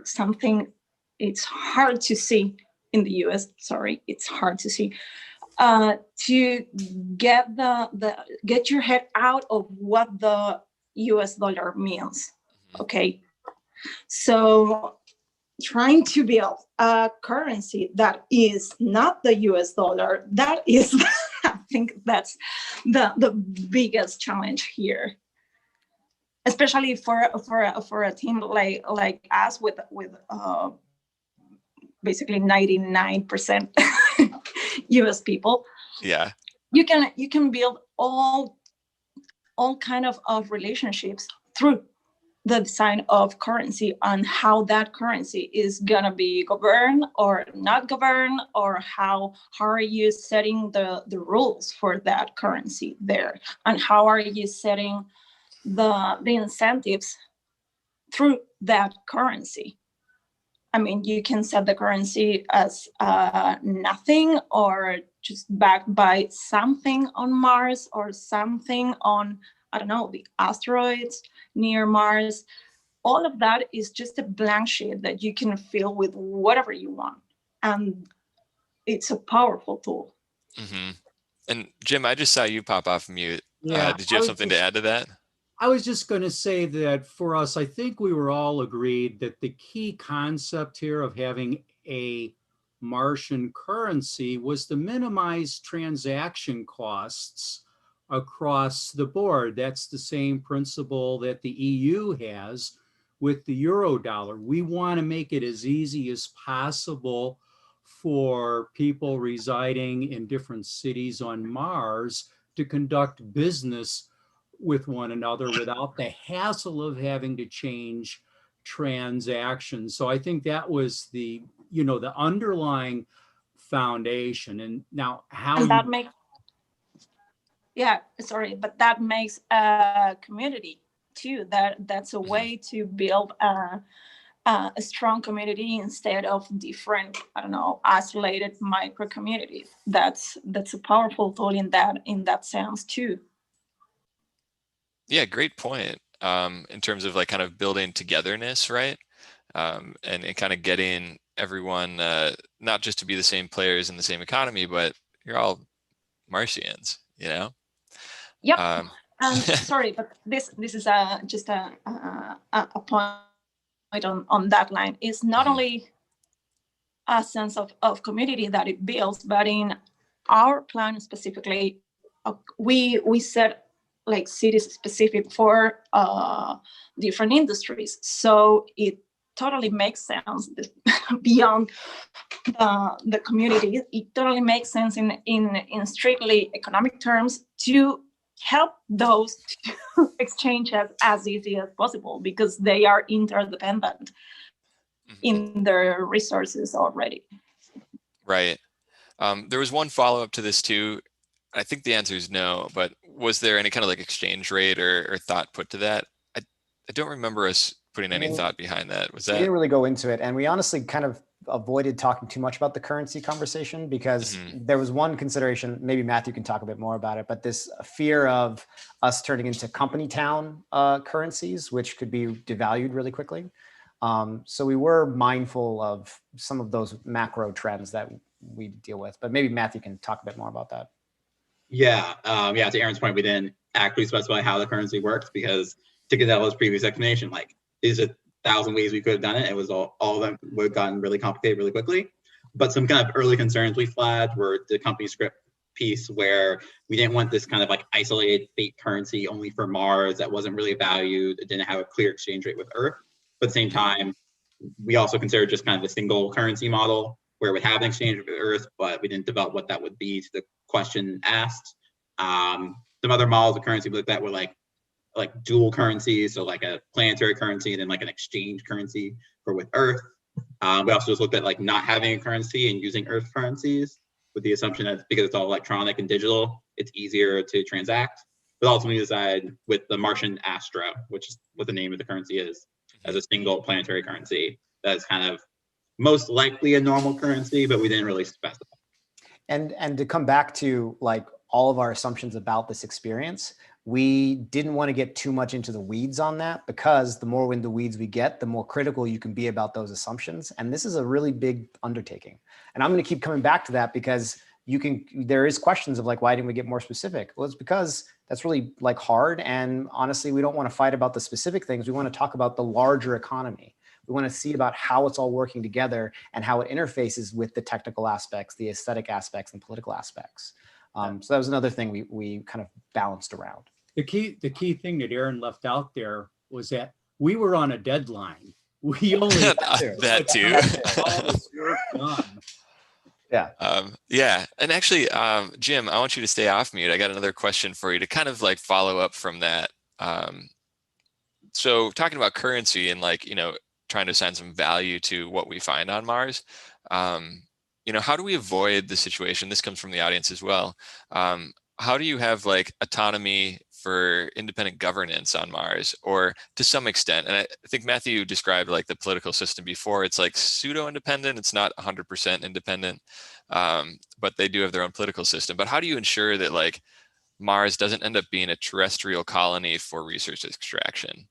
something. It's hard to see in the US. Sorry, it's hard to see. To get get your head out of what the US dollar means. Okay, so trying to build a currency that is not the US dollar, that is, I think that's the biggest challenge here, especially for a team like us with basically 99% US people. Yeah. You can build all kind of relationships through the design of currency and how that currency is gonna be governed or not governed, or how are you setting the rules for that currency there, and how are you setting the incentives through that currency. I mean, you can set the currency as nothing, or just backed by something on Mars, or something on, I don't know, the asteroids near Mars. All of that is just a blank sheet that you can fill with whatever you want. And it's a powerful tool. Mm-hmm. And Jim, I just saw you pop off mute. Yeah, did you have something to add to that? I was just going to say that for us, I think we were all agreed that the key concept here of having a Martian currency was to minimize transaction costs across the board. That's the same principle that the EU has with the Eurodollar. We want to make it as easy as possible for people residing in different cities on Mars to conduct business with one another without the hassle of having to change transactions. So I think that was the underlying foundation. And now how and that makes, yeah, sorry, but that makes a community too. That's a way to build a strong community instead of different, I don't know, isolated micro communities. That's a powerful tool in that sense too. Yeah, great point. In terms of like kind of building togetherness, right? And kind of getting everyone not just to be the same players in the same economy, but you're all Martians, you know? Yep. Sorry, but this is just a point on that line. It's not only a sense of community that it builds, but in our plan specifically, we set like cities specific for different industries. So it totally makes sense beyond the community. It totally makes sense in strictly economic terms to help those to exchange as easy as possible, because they are interdependent in their resources already. Right. There was one follow-up to this too. I think the answer is no, but was there any kind of like exchange rate or thought put to that? I don't remember us putting any thought behind that. Was that? We didn't really go into it, and we honestly kind of avoided talking too much about the currency conversation, because there was one consideration, maybe Matthew can talk a bit more about it, but this fear of us turning into company town currencies, which could be devalued really quickly. So we were mindful of some of those macro trends that we deal with, but maybe Matthew can talk a bit more about that. Yeah, to Aaron's point, we didn't actually specify how the currency works, because to get Cadella's previous explanation, like, is it 1,000 ways we could have done it? It was all of them would have gotten really complicated really quickly. But some kind of early concerns we flagged were the company script piece, where we didn't want this kind of like isolated fake currency only for Mars that wasn't really valued. It didn't have a clear exchange rate with Earth. But at the same time, we also considered just kind of the single currency model where we have an exchange with Earth, but we didn't develop what that would be to the question asked. Some other models of currency we looked at were like dual currencies, so like a planetary currency and then like an exchange currency for with Earth. We also just looked at like not having a currency and using Earth currencies with the assumption that because it's all electronic and digital, it's easier to transact. But ultimately decided with the Martian Astro, which is what the name of the currency is, as a single planetary currency. That's kind of most likely a normal currency, but we didn't really specify. And to come back to like all of our assumptions about this experience, we didn't want to get too much into the weeds on that, because the more in the weeds we get, the more critical you can be about those assumptions. And this is a really big undertaking. And I'm going to keep coming back to that because there is questions of like, why didn't we get more specific? Well, it's because that's really like hard. And honestly, we don't want to fight about the specific things. We want to talk about the larger economy. We want to see about how it's all working together and how it interfaces with the technical aspects, the aesthetic aspects, and political aspects. So that was another thing we kind of balanced around. The key thing that Aaron left out there was that we were on a deadline. We only that too. all this work done. Yeah. Yeah. And actually, Jim, I want you to stay off mute. I got another question for you to kind of like follow up from that. So talking about currency and like, trying to assign some value to what we find on Mars, how do we avoid the situation? This comes from the audience as well. How do you have like autonomy for independent governance on Mars, or to some extent? And I think Matthew described like the political system before. It's like pseudo-independent. It's not 100% independent, but they do have their own political system. But how do you ensure that like Mars doesn't end up being a terrestrial colony for research extraction?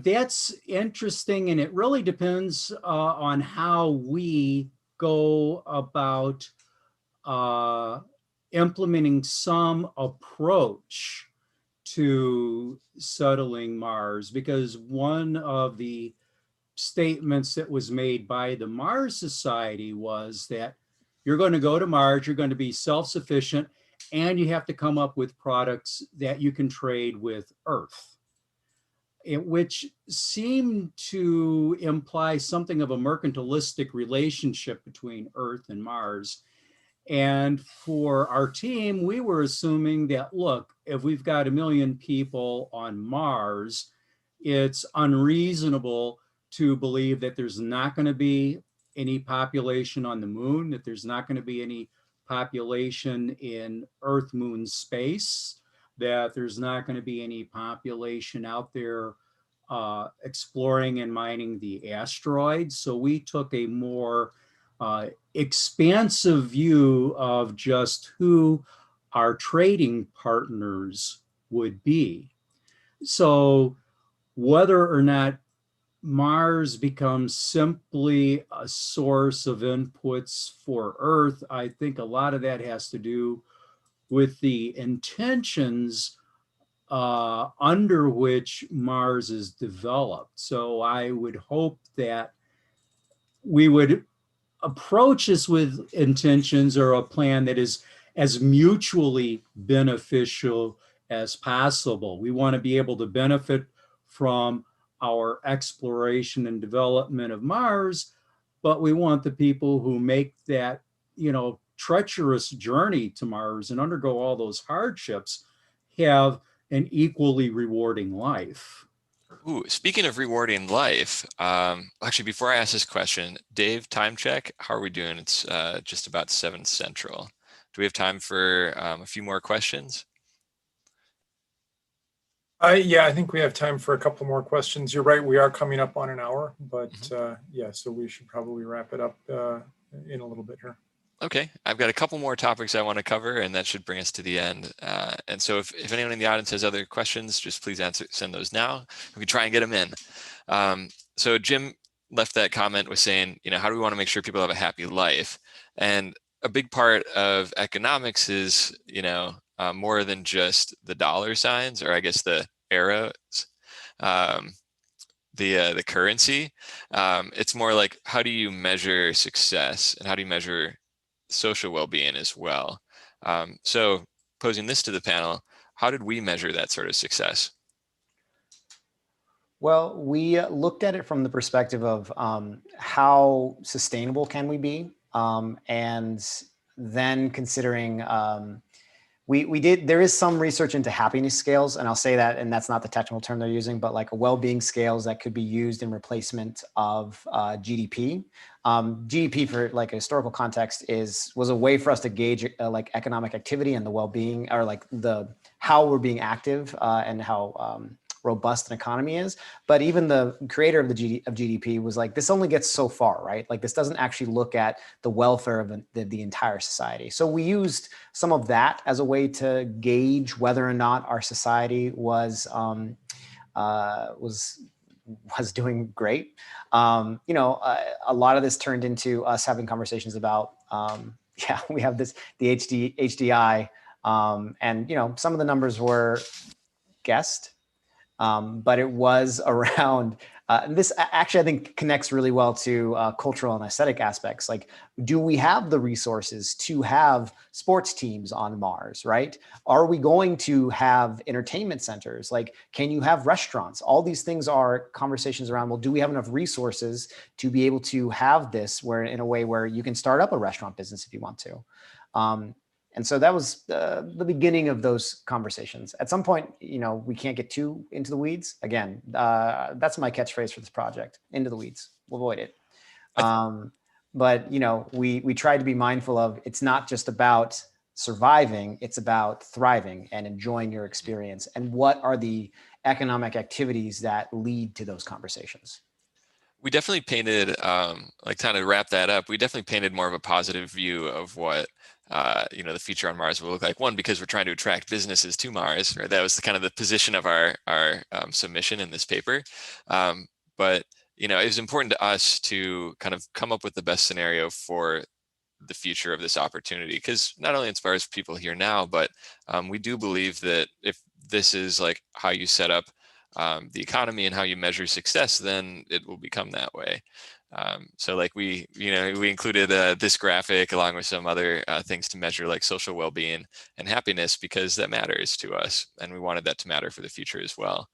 That's interesting, and it really depends on how we go about implementing some approach to settling Mars, because one of the statements that was made by the Mars Society was that you're going to go to Mars, you're going to be self-sufficient, and you have to come up with products that you can trade with Earth, which seemed to imply something of a mercantilistic relationship between Earth and Mars. And for our team, we were assuming that, look, if we've got 1 million people on Mars, it's unreasonable to believe that there's not going to be any population on the moon, that there's not going to be any population in Earth-Moon space, that there's not going to be any population out there exploring and mining the asteroids. So we took a more expansive view of just who our trading partners would be. So whether or not Mars becomes simply a source of inputs for Earth, I think a lot of that has to do with the intentions under which Mars is developed. So I would hope that we would approach this with intentions or a plan that is as mutually beneficial as possible. We want to be able to benefit from our exploration and development of Mars, but we want the people who make that, treacherous journey to Mars and undergo all those hardships have an equally rewarding life. Ooh, speaking of rewarding life, actually, before I ask this question, Dave, time check, how are we doing? It's just about 7 Central. Do we have time for a few more questions? Yeah, I think we have time for a couple more questions. You're right, we are coming up on an hour, but yeah, so we should probably wrap it up in a little bit here. Okay, I've got a couple more topics I want to cover, and that should bring us to the end. And so if anyone in the audience has other questions, just please send those now. We can try and get them in. So Jim left that comment with saying, how do we want to make sure people have a happy life? And a big part of economics is, more than just the dollar signs, or I guess the arrows, the currency. It's more like, how do you measure success, and how do you measure social well-being as well? So posing this to the panel, how did we measure that sort of success? Well, we looked at it from the perspective of how sustainable can we be, and then considering there is some research into happiness scales, and I'll say that, and that's not the technical term they're using, but like a well-being scales that could be used in replacement of GDP. GDP, for like a historical context, was a way for us to gauge like economic activity and the well-being, or like how we're being active and how robust an economy is. But even the creator of GDP was like, this only gets so far, right? Like this doesn't actually look at the welfare of the entire society. So we used some of that as a way to gauge whether or not our society was doing great. A lot of this turned into us having conversations about, we have the HDI, and some of the numbers were guessed. But it was around, this actually I think connects really well to cultural and aesthetic aspects. Like, do we have the resources to have sports teams on Mars, right? Are we going to have entertainment centers? Like, can you have restaurants? All these things are conversations around, well, do we have enough resources to be able to have this in a way where you can start up a restaurant business if you want to? And so that was the beginning of those conversations. At some point, we can't get too into the weeds. Again, that's my catchphrase for this project: into the weeds. We'll avoid it. But we try to be mindful of, it's not just about surviving; it's about thriving and enjoying your experience. And what are the economic activities that lead to those conversations? We definitely painted, like kind of wrap that up, we definitely painted more of a positive view of what the future on Mars will look like. One, because we're trying to attract businesses to Mars, right? That was kind of the position of our submission in this paper. But it was important to us to kind of come up with the best scenario for the future of this opportunity, because not only inspires people here now, but we do believe that if this is like how you set up the economy and how you measure success, then it will become that way. So like we included this graphic along with some other things to measure like social well-being and happiness, because that matters to us, and we wanted that to matter for the future as well.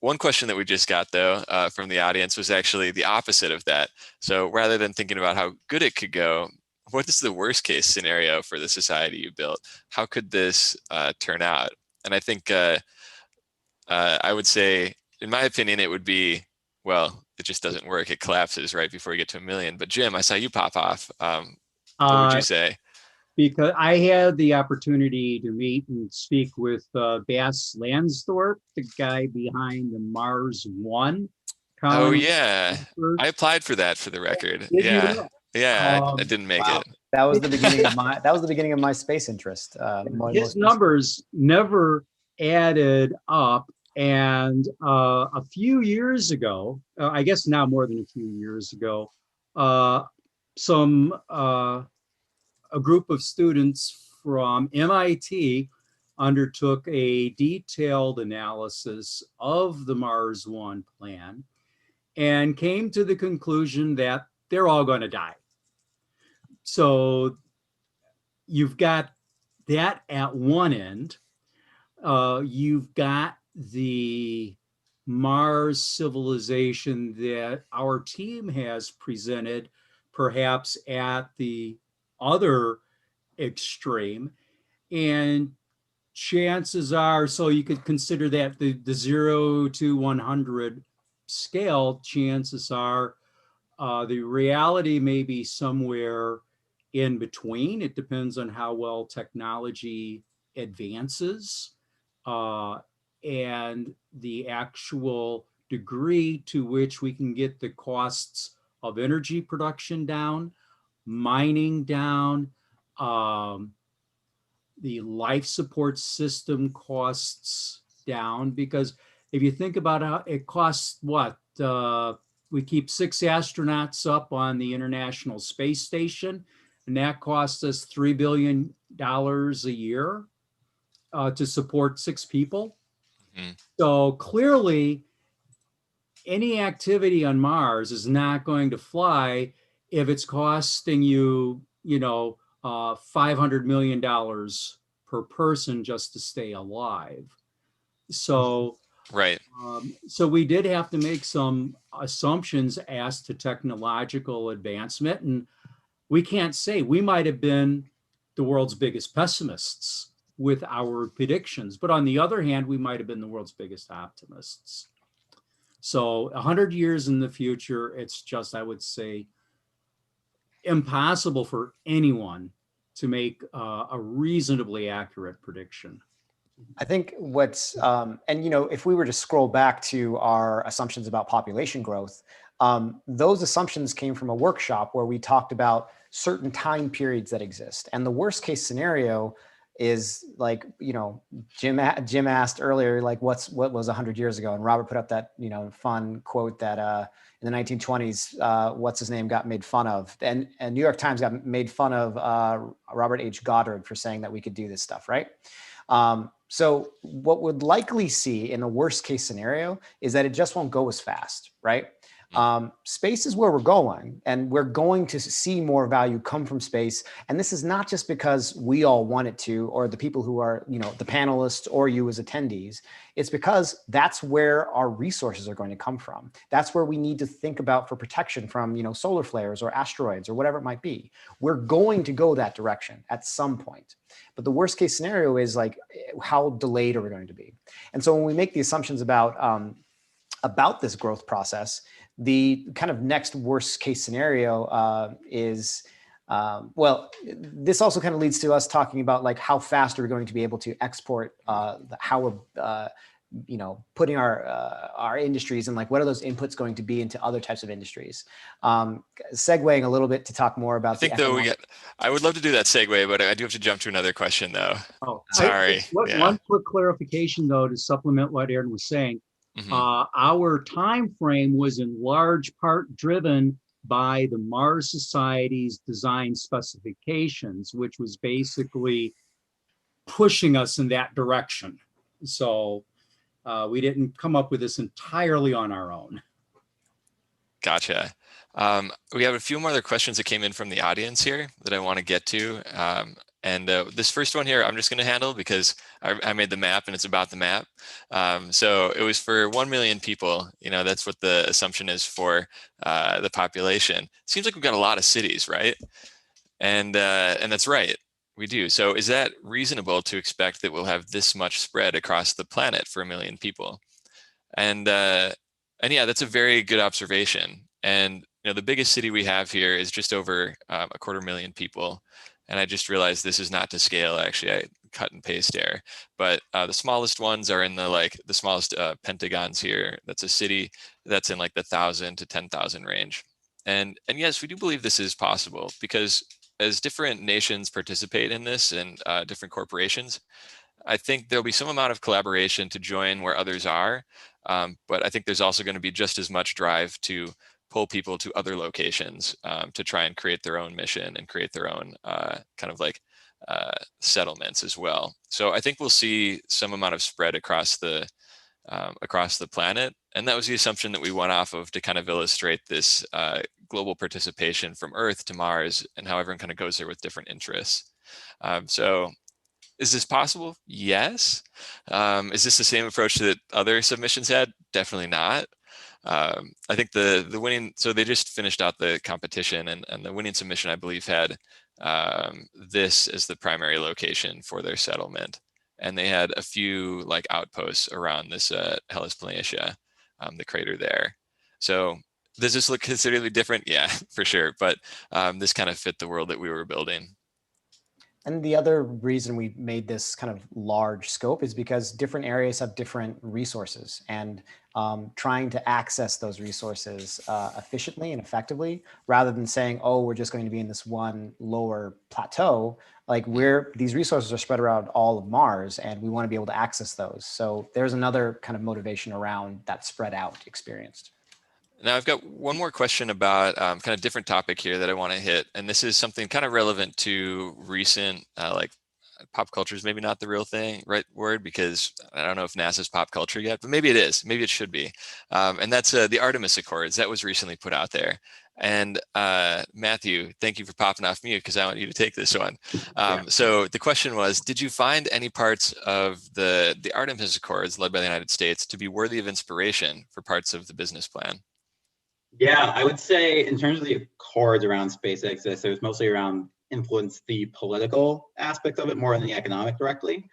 One question that we just got though from the audience was actually the opposite of that. So rather than thinking about how good it could go, what is the worst case scenario for the society you built? How could this turn out? And I think I would say, in my opinion, it would be, well, it just doesn't work. It collapses right before you get to 1 million. But Jim, I saw you pop off. What would you say? Because I had the opportunity to meet and speak with Bas Lansdorp, the guy behind the Mars One. Oh yeah, I applied for that, for the record. Yeah, I didn't make it. That was the beginning of my space interest. His numbers never added up. And a few years ago, I guess now more than a few years ago, a group of students from MIT undertook a detailed analysis of the Mars One plan and came to the conclusion that they're all going to die. So you've got that at one end. You've got the Mars civilization that our team has presented, perhaps at the other extreme. And chances are, so you could consider that the 0 to 100 scale, chances are the reality may be somewhere in between. It depends on how well technology advances and the actual degree to which we can get the costs of energy production down, mining down, the life support system costs down. Because if you think about how it costs, what, we keep 6 astronauts up on the International Space Station, and that costs us $3 billion a year to support 6 people. Mm-hmm. So clearly, any activity on Mars is not going to fly if it's costing you, $500 million per person just to stay alive. So Right. So we did have to make some assumptions as to technological advancement, and we can't say. We might have been the world's biggest pessimists with our predictions, but on the other hand, we might have been the world's biggest optimists. So 100 years in the future, it's just, I would say, impossible for anyone to make a reasonably accurate prediction. I think what's, and you know, if we were to scroll back to our assumptions about population growth, those assumptions came from a workshop where we talked about certain time periods that exist. And the worst case scenario is like, you know, Jim asked earlier, like what was 100 years ago? And Robert put up that, you know, fun quote that in the 1920s, what's his name got made fun of. And New York Times got made fun of Robert H. Goddard for saying that we could do this stuff, right? So what we'd likely see in a worst case scenario is that it just won't go as fast, right? Space is where we're going, and we're going to see more value come from space. And this is not just because we all want it to, or the people who are, you know, the panelists or you as attendees. It's because that's where our resources are going to come from. That's where we need to think about for protection from, you know, solar flares or asteroids or whatever it might be. We're going to go that direction at some point. But the worst case scenario is like, how delayed are we going to be? And so when we make the assumptions about this growth process, the kind of next worst case scenario is, well, this also kind of leads to us talking about like how fast are we going to be able to export, how we're, you know, putting our industries and like what are those inputs going to be into other types of industries. Segueing a little bit to talk more about. I think though I would love to do that segue, but I do have to jump to another question though. Oh, sorry. One quick clarification though to supplement what Aaron was saying. Our time frame was in large part driven by the Mars Society's design specifications, which was basically pushing us in that direction. So we didn't come up with this entirely on our own. Gotcha. We have a few more other questions that came in from the audience here that I want to get to. And this first one here, I'm just going to handle because I made the map and it's about the map. So it was for 1 million people. You know, that's what the assumption is for the population. Seems like we've got a lot of cities, right? And that's right. We do. So is that reasonable to expect that we'll have this much spread across the planet for 1 million people? And yeah, that's a very good observation. And you know, the biggest city we have here is just over 250,000 people. And I just realized this is not to scale. Actually, I cut and paste there. But the smallest ones are in the smallest pentagons here. That's a city that's in like the 1,000 to 10,000 range. And yes, we do believe this is possible because as different nations participate in this and different corporations, I think there'll be some amount of collaboration to join where others are. But I think there's also going to be just as much drive to pull people to other locations to try and create their own mission and create their own kind of like settlements as well. So I think we'll see some amount of spread across the planet. And that was the assumption that we went off of to kind of illustrate this global participation from Earth to Mars and how everyone kind of goes there with different interests. So is this possible? Yes. Is this the same approach that other submissions had? Definitely not. I think the winning, so they just finished out the competition and the winning submission, I believe, had this as the primary location for their settlement. And they had a few like outposts around this Hellas Planitia, the crater there. So does this look considerably different? Yeah, for sure. But this kind of fit the world that we were building. And the other reason we made this kind of large scope is because different areas have different resources, and trying to access those resources efficiently and effectively, rather than saying, oh, we're just going to be in this one lower plateau, like these resources are spread around all of Mars and we want to be able to access those. So there's another kind of motivation around that spread out experience. Now I've got one more question about kind of different topic here that I want to hit. And this is something kind of relevant to recent, like pop culture is maybe not the real thing, right word, because I don't know if NASA's pop culture yet, but maybe it is, maybe it should be. And that's the Artemis Accords that was recently put out there. And Matthew, thank you for popping off mute because I want you to take this one. So the question was, did you find any parts of the Artemis Accords led by the United States to be worthy of inspiration for parts of the business plan? Yeah, I would say in terms of the accords around space access, it was mostly around influence the political aspects of it more than the economic directly.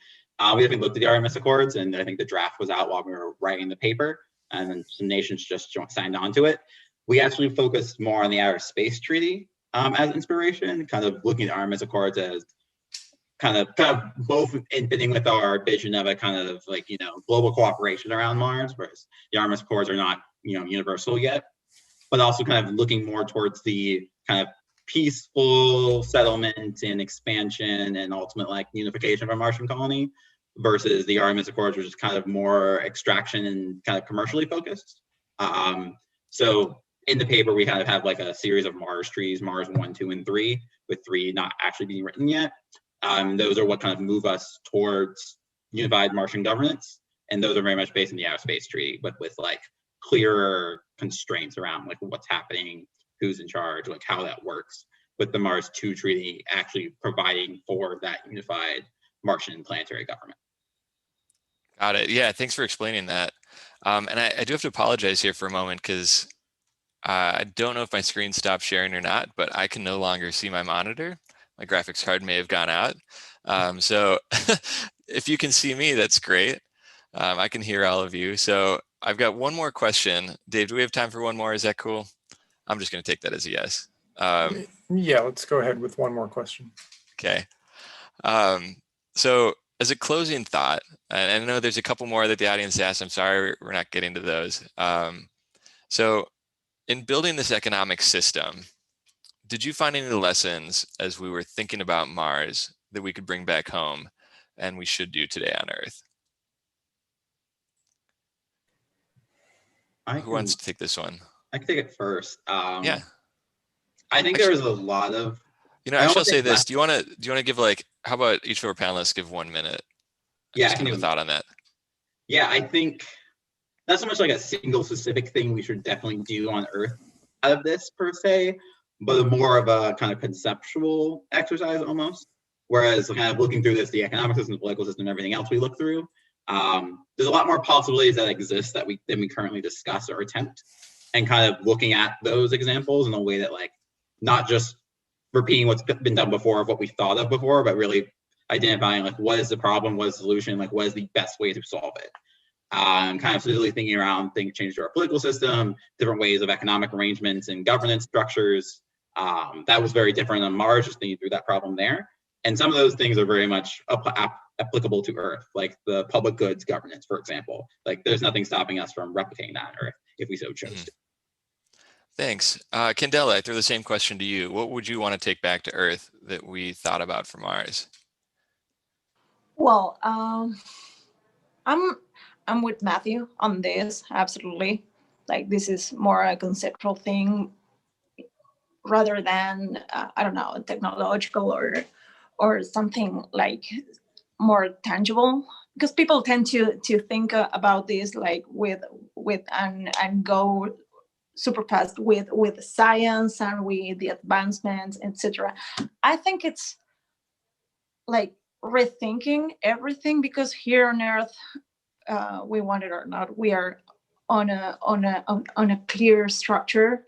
We haven't looked at the Artemis Accords, and I think the draft was out while we were writing the paper, and then some nations just signed on to it. We actually focused more on the Outer Space Treaty as inspiration, kind of looking at Artemis Accords as kind of both in fitting with our vision of a kind of like, global cooperation around Mars, whereas the Artemis Accords are not, universal yet, but also kind of looking more towards the kind of peaceful settlement and expansion and ultimate like unification of a Martian colony versus the Artemis Accords, which is kind of more extraction and kind of commercially focused. So in the paper, we kind of have like a series of Mars trees, Mars 1, 2, and 3, with 3 not actually being written yet. Those are what kind of move us towards unified Martian governance. And those are very much based on the Outer Space Treaty, but with like clearer constraints around like what's happening, who's in charge, like how that works, with the Mars 2 treaty actually providing for that unified Martian planetary government. Got it. Yeah, thanks for explaining that. And I do have to apologize here for a moment because I don't know if my screen stopped sharing or not, but I can no longer see my monitor. My graphics card may have gone out. So if you can see me, that's great. I can hear all of you. So I've got one more question. Dave, do we have time for one more? Is that cool? I'm just going to take that as a yes. Yeah, let's go ahead with one more question. Okay. So as a closing thought, and I know there's a couple more that the audience asked. I'm sorry we're not getting to those. So in building this economic system, did you find any lessons as we were thinking about Mars that we could bring back home and we should do today on Earth? Who wants to take this one? I can take it first. Yeah. I think there was a lot of. I shall say this. Do you want to give like, how about each of our panelists give 1 minute? Yeah, just kind of a thought on that. Yeah, I think not so much like a single specific thing we should definitely do on Earth out of this per se, but more of a kind of conceptual exercise almost. Whereas kind of looking through this, the economic system, the political system, everything else we look through, there's a lot more possibilities that exist than we currently discuss or attempt, and kind of looking at those examples in a way that like not just repeating what's been done before of what we thought of before, but really identifying like what is the problem, what is the solution, like what is the best way to solve it. Kind of really thinking around changes to our political system, different ways of economic arrangements and governance structures. That was very different on Mars, just thinking through that problem there. And some of those things are very much applicable to Earth, like the public goods governance, for example. Like there's nothing stopping us from replicating that on Earth if we so chose to. Thanks. Candela, I throw the same question to you. What would you want to take back to Earth that we thought about for Mars? Well, I'm with Matthew on this, absolutely. Like this is more a conceptual thing rather than, I don't know, technological or something like more tangible, because people tend to think about this like with and go super fast with science and with the advancements, etc. I think it's like rethinking everything, because here on Earth, we want it or not, we are on a clear structure,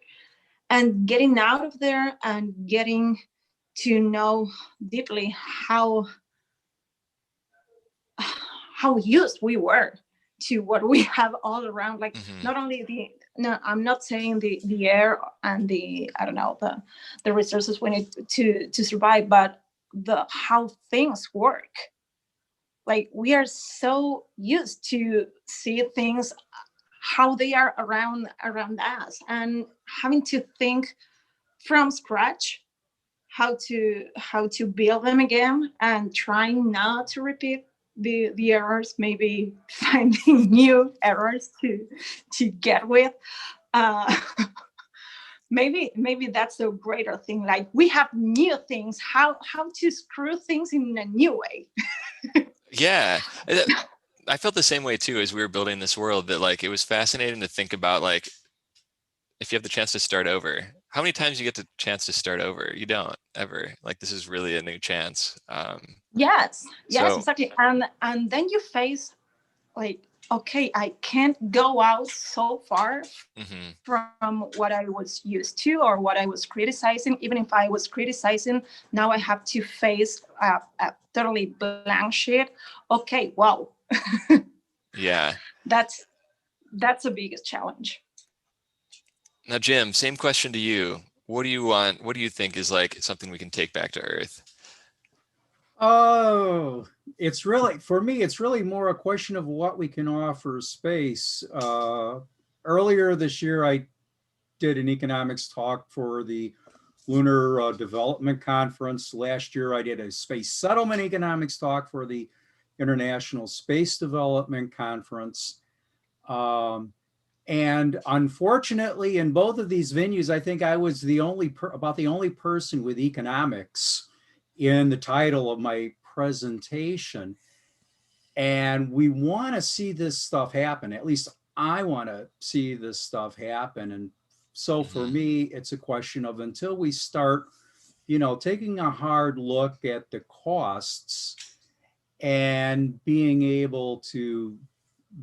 and getting out of there and getting to know deeply how used we were to what we have all around, like not only I'm not saying the air and the, I don't know, the resources we need to survive, but how things work. Like we are so used to see things how they are around us, and having to think from scratch how to build them again, and trying not to repeat the errors, maybe finding new errors to get with. Maybe that's the greater thing. Like we have new things, how to screw things in a new way. Yeah, I felt the same way too as we were building this world, that like it was fascinating to think about, like if you have the chance to start over, how many times you get the chance to start over? You don't ever. Like, this is really a new chance. Yes, So- exactly. And then you face like, okay, I can't go out so far from what I was used to or what I was criticizing. Even if I was criticizing, now I have to face a totally blank sheet. Okay, wow. Yeah. That's the biggest challenge. Now, Jim, same question to you. What do you want? What do you think is like something we can take back to Earth? Oh, it's really, for me, it's really more a question of what we can offer space. Earlier this year, I did an economics talk for the Lunar Development Conference. Last year, I did a space settlement economics talk for the International Space Development Conference. And unfortunately, in both of these venues, I think I was about the only person with economics in the title of my presentation. And we want to see this stuff happen. At least I want to see this stuff happen. And so for me, it's a question of, until we start, taking a hard look at the costs and being able to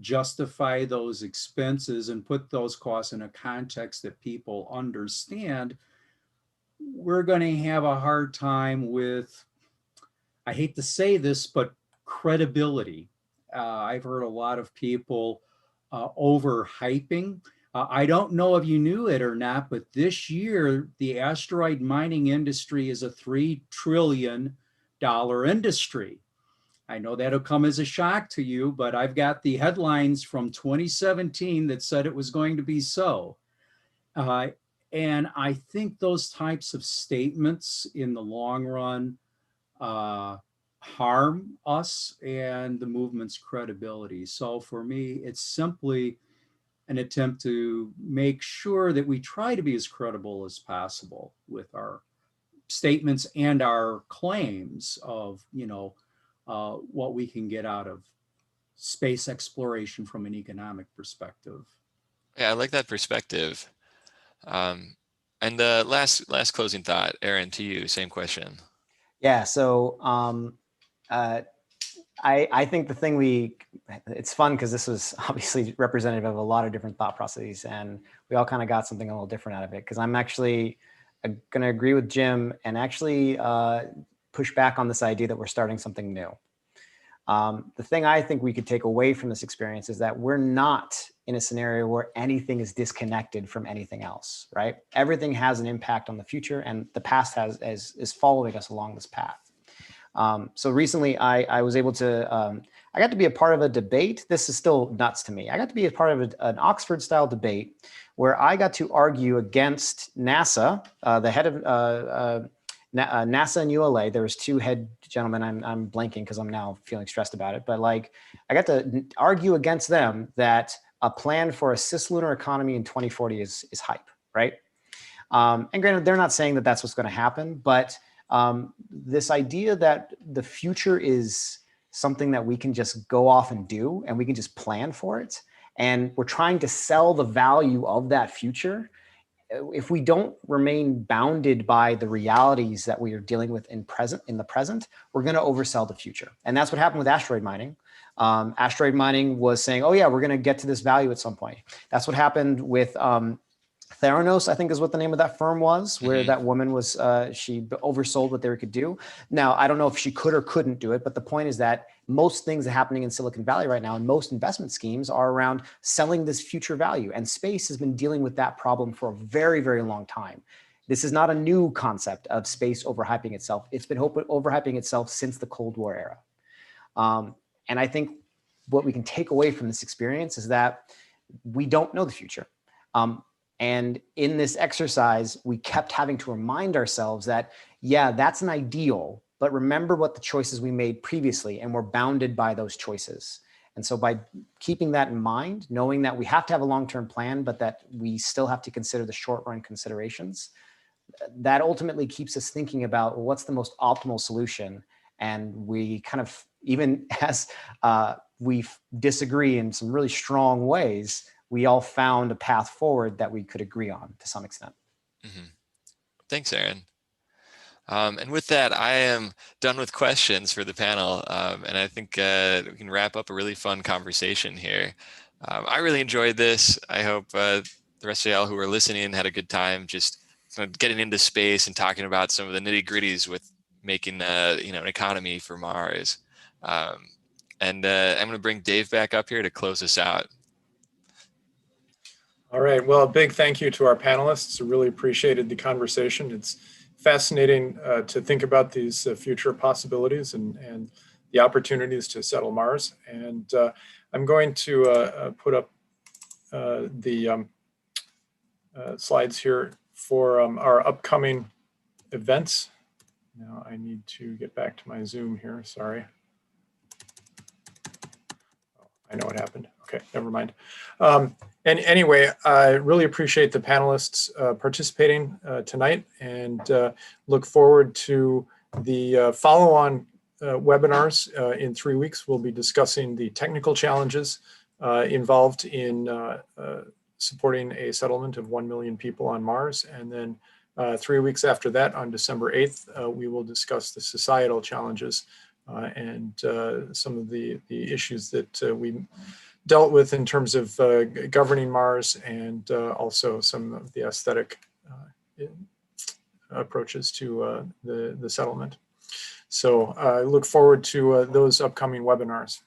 justify those expenses and put those costs in a context that people understand, we're going to have a hard time with, I hate to say this, but credibility. I've heard a lot of people overhyping. I don't know if you knew it or not, but this year, the asteroid mining industry is a $3 trillion industry. I know that'll come as a shock to you, but I've got the headlines from 2017 that said it was going to be so. And I think those types of statements in the long run harm us and the movement's credibility. So for me, it's simply an attempt to make sure that we try to be as credible as possible with our statements and our claims of, what we can get out of space exploration from an economic perspective. Yeah, I like that perspective. And the last closing thought, Aaron, to you, same question. Yeah, so I think the thing it's fun because this was obviously representative of a lot of different thought processes, and we all kind of got something a little different out of it, because I'm actually going to agree with Jim and actually push back on this idea that we're starting something new. The thing I think we could take away from this experience is that we're not in a scenario where anything is disconnected from anything else, right? Everything has an impact on the future, and the past is following us along this path. So recently I was able to, I got to be a part of a debate. This is still nuts to me. I got to be a part of an Oxford style debate where I got to argue against NASA, the head of NASA and ULA. There was two head gentlemen. I'm blanking because I'm now feeling stressed about it. But like, I got to argue against them that a plan for a cislunar economy in 2040 is hype, right? And granted, they're not saying that that's what's going to happen, but this idea that the future is something that we can just go off and do, and we can just plan for it, and we're trying to sell the value of that future. If we don't remain bounded by the realities that we are dealing with in the present, we're going to oversell the future. And that's what happened with asteroid mining. Asteroid mining was saying, oh yeah, we're going to get to this value at some point. That's what happened with Theranos, I think is what the name of that firm was, where that woman was, she oversold what they could do. Now, I don't know if she could or couldn't do it, but the point is that most things happening in Silicon Valley right now and most investment schemes are around selling this future value. And space has been dealing with that problem for a very, very long time. This is not a new concept of space overhyping itself. It's been overhyping itself since the Cold War era. And I think what we can take away from this experience is that we don't know the future. And in this exercise, we kept having to remind ourselves that, yeah, that's an ideal, but remember what the choices we made previously, and we're bounded by those choices. And so by keeping that in mind, knowing that we have to have a long-term plan, but that we still have to consider the short-run considerations, that ultimately keeps us thinking about what's the most optimal solution. And we kind of, even as we disagree in some really strong ways, we all found a path forward that we could agree on to some extent. Thanks, Aaron. And with that, I am done with questions for the panel. And I think we can wrap up a really fun conversation here. I really enjoyed this. I hope the rest of y'all who are listening had a good time just kind of getting into space and talking about some of the nitty gritties with making you know, an economy for Mars. I'm going to bring Dave back up here to close us out. All right. Well, a big thank you to our panelists. I really appreciated the conversation. It's fascinating to think about these future possibilities and the opportunities to settle Mars. And I'm going to put up the slides here for our upcoming events. Now I need to get back to my Zoom here. Sorry. Oh, I know what happened. Okay, never mind. And anyway, I really appreciate the panelists participating tonight, and look forward to the follow-on webinars in 3 weeks. We'll be discussing the technical challenges involved in supporting a settlement of 1 million people on Mars. And then 3 weeks after that, on December 8th, we will discuss the societal challenges and some of the issues that we dealt with in terms of governing Mars, and also some of the aesthetic approaches to the settlement. So I look forward to those upcoming webinars.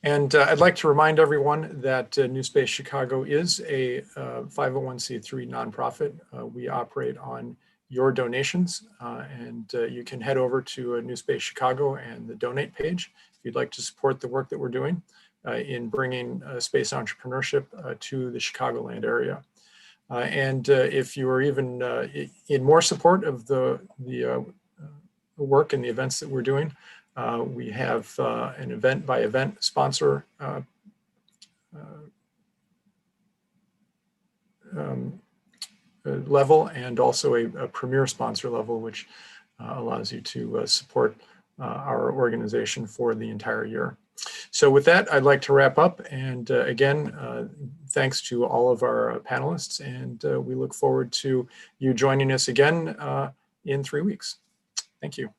And I'd like to remind everyone that NewSpace Chicago is a 501c3 nonprofit. We operate on your donations, and you can head over to NewSpace Chicago and the donate page if you'd like to support the work that we're doing in bringing space entrepreneurship to the Chicagoland area. And if you are even in more support of the work and the events that we're doing, we have an event by event sponsor level, and also a premier sponsor level, which allows you to support our organization for the entire year. So with that, I'd like to wrap up. And again, thanks to all of our panelists. And we look forward to you joining us again in 3 weeks. Thank you.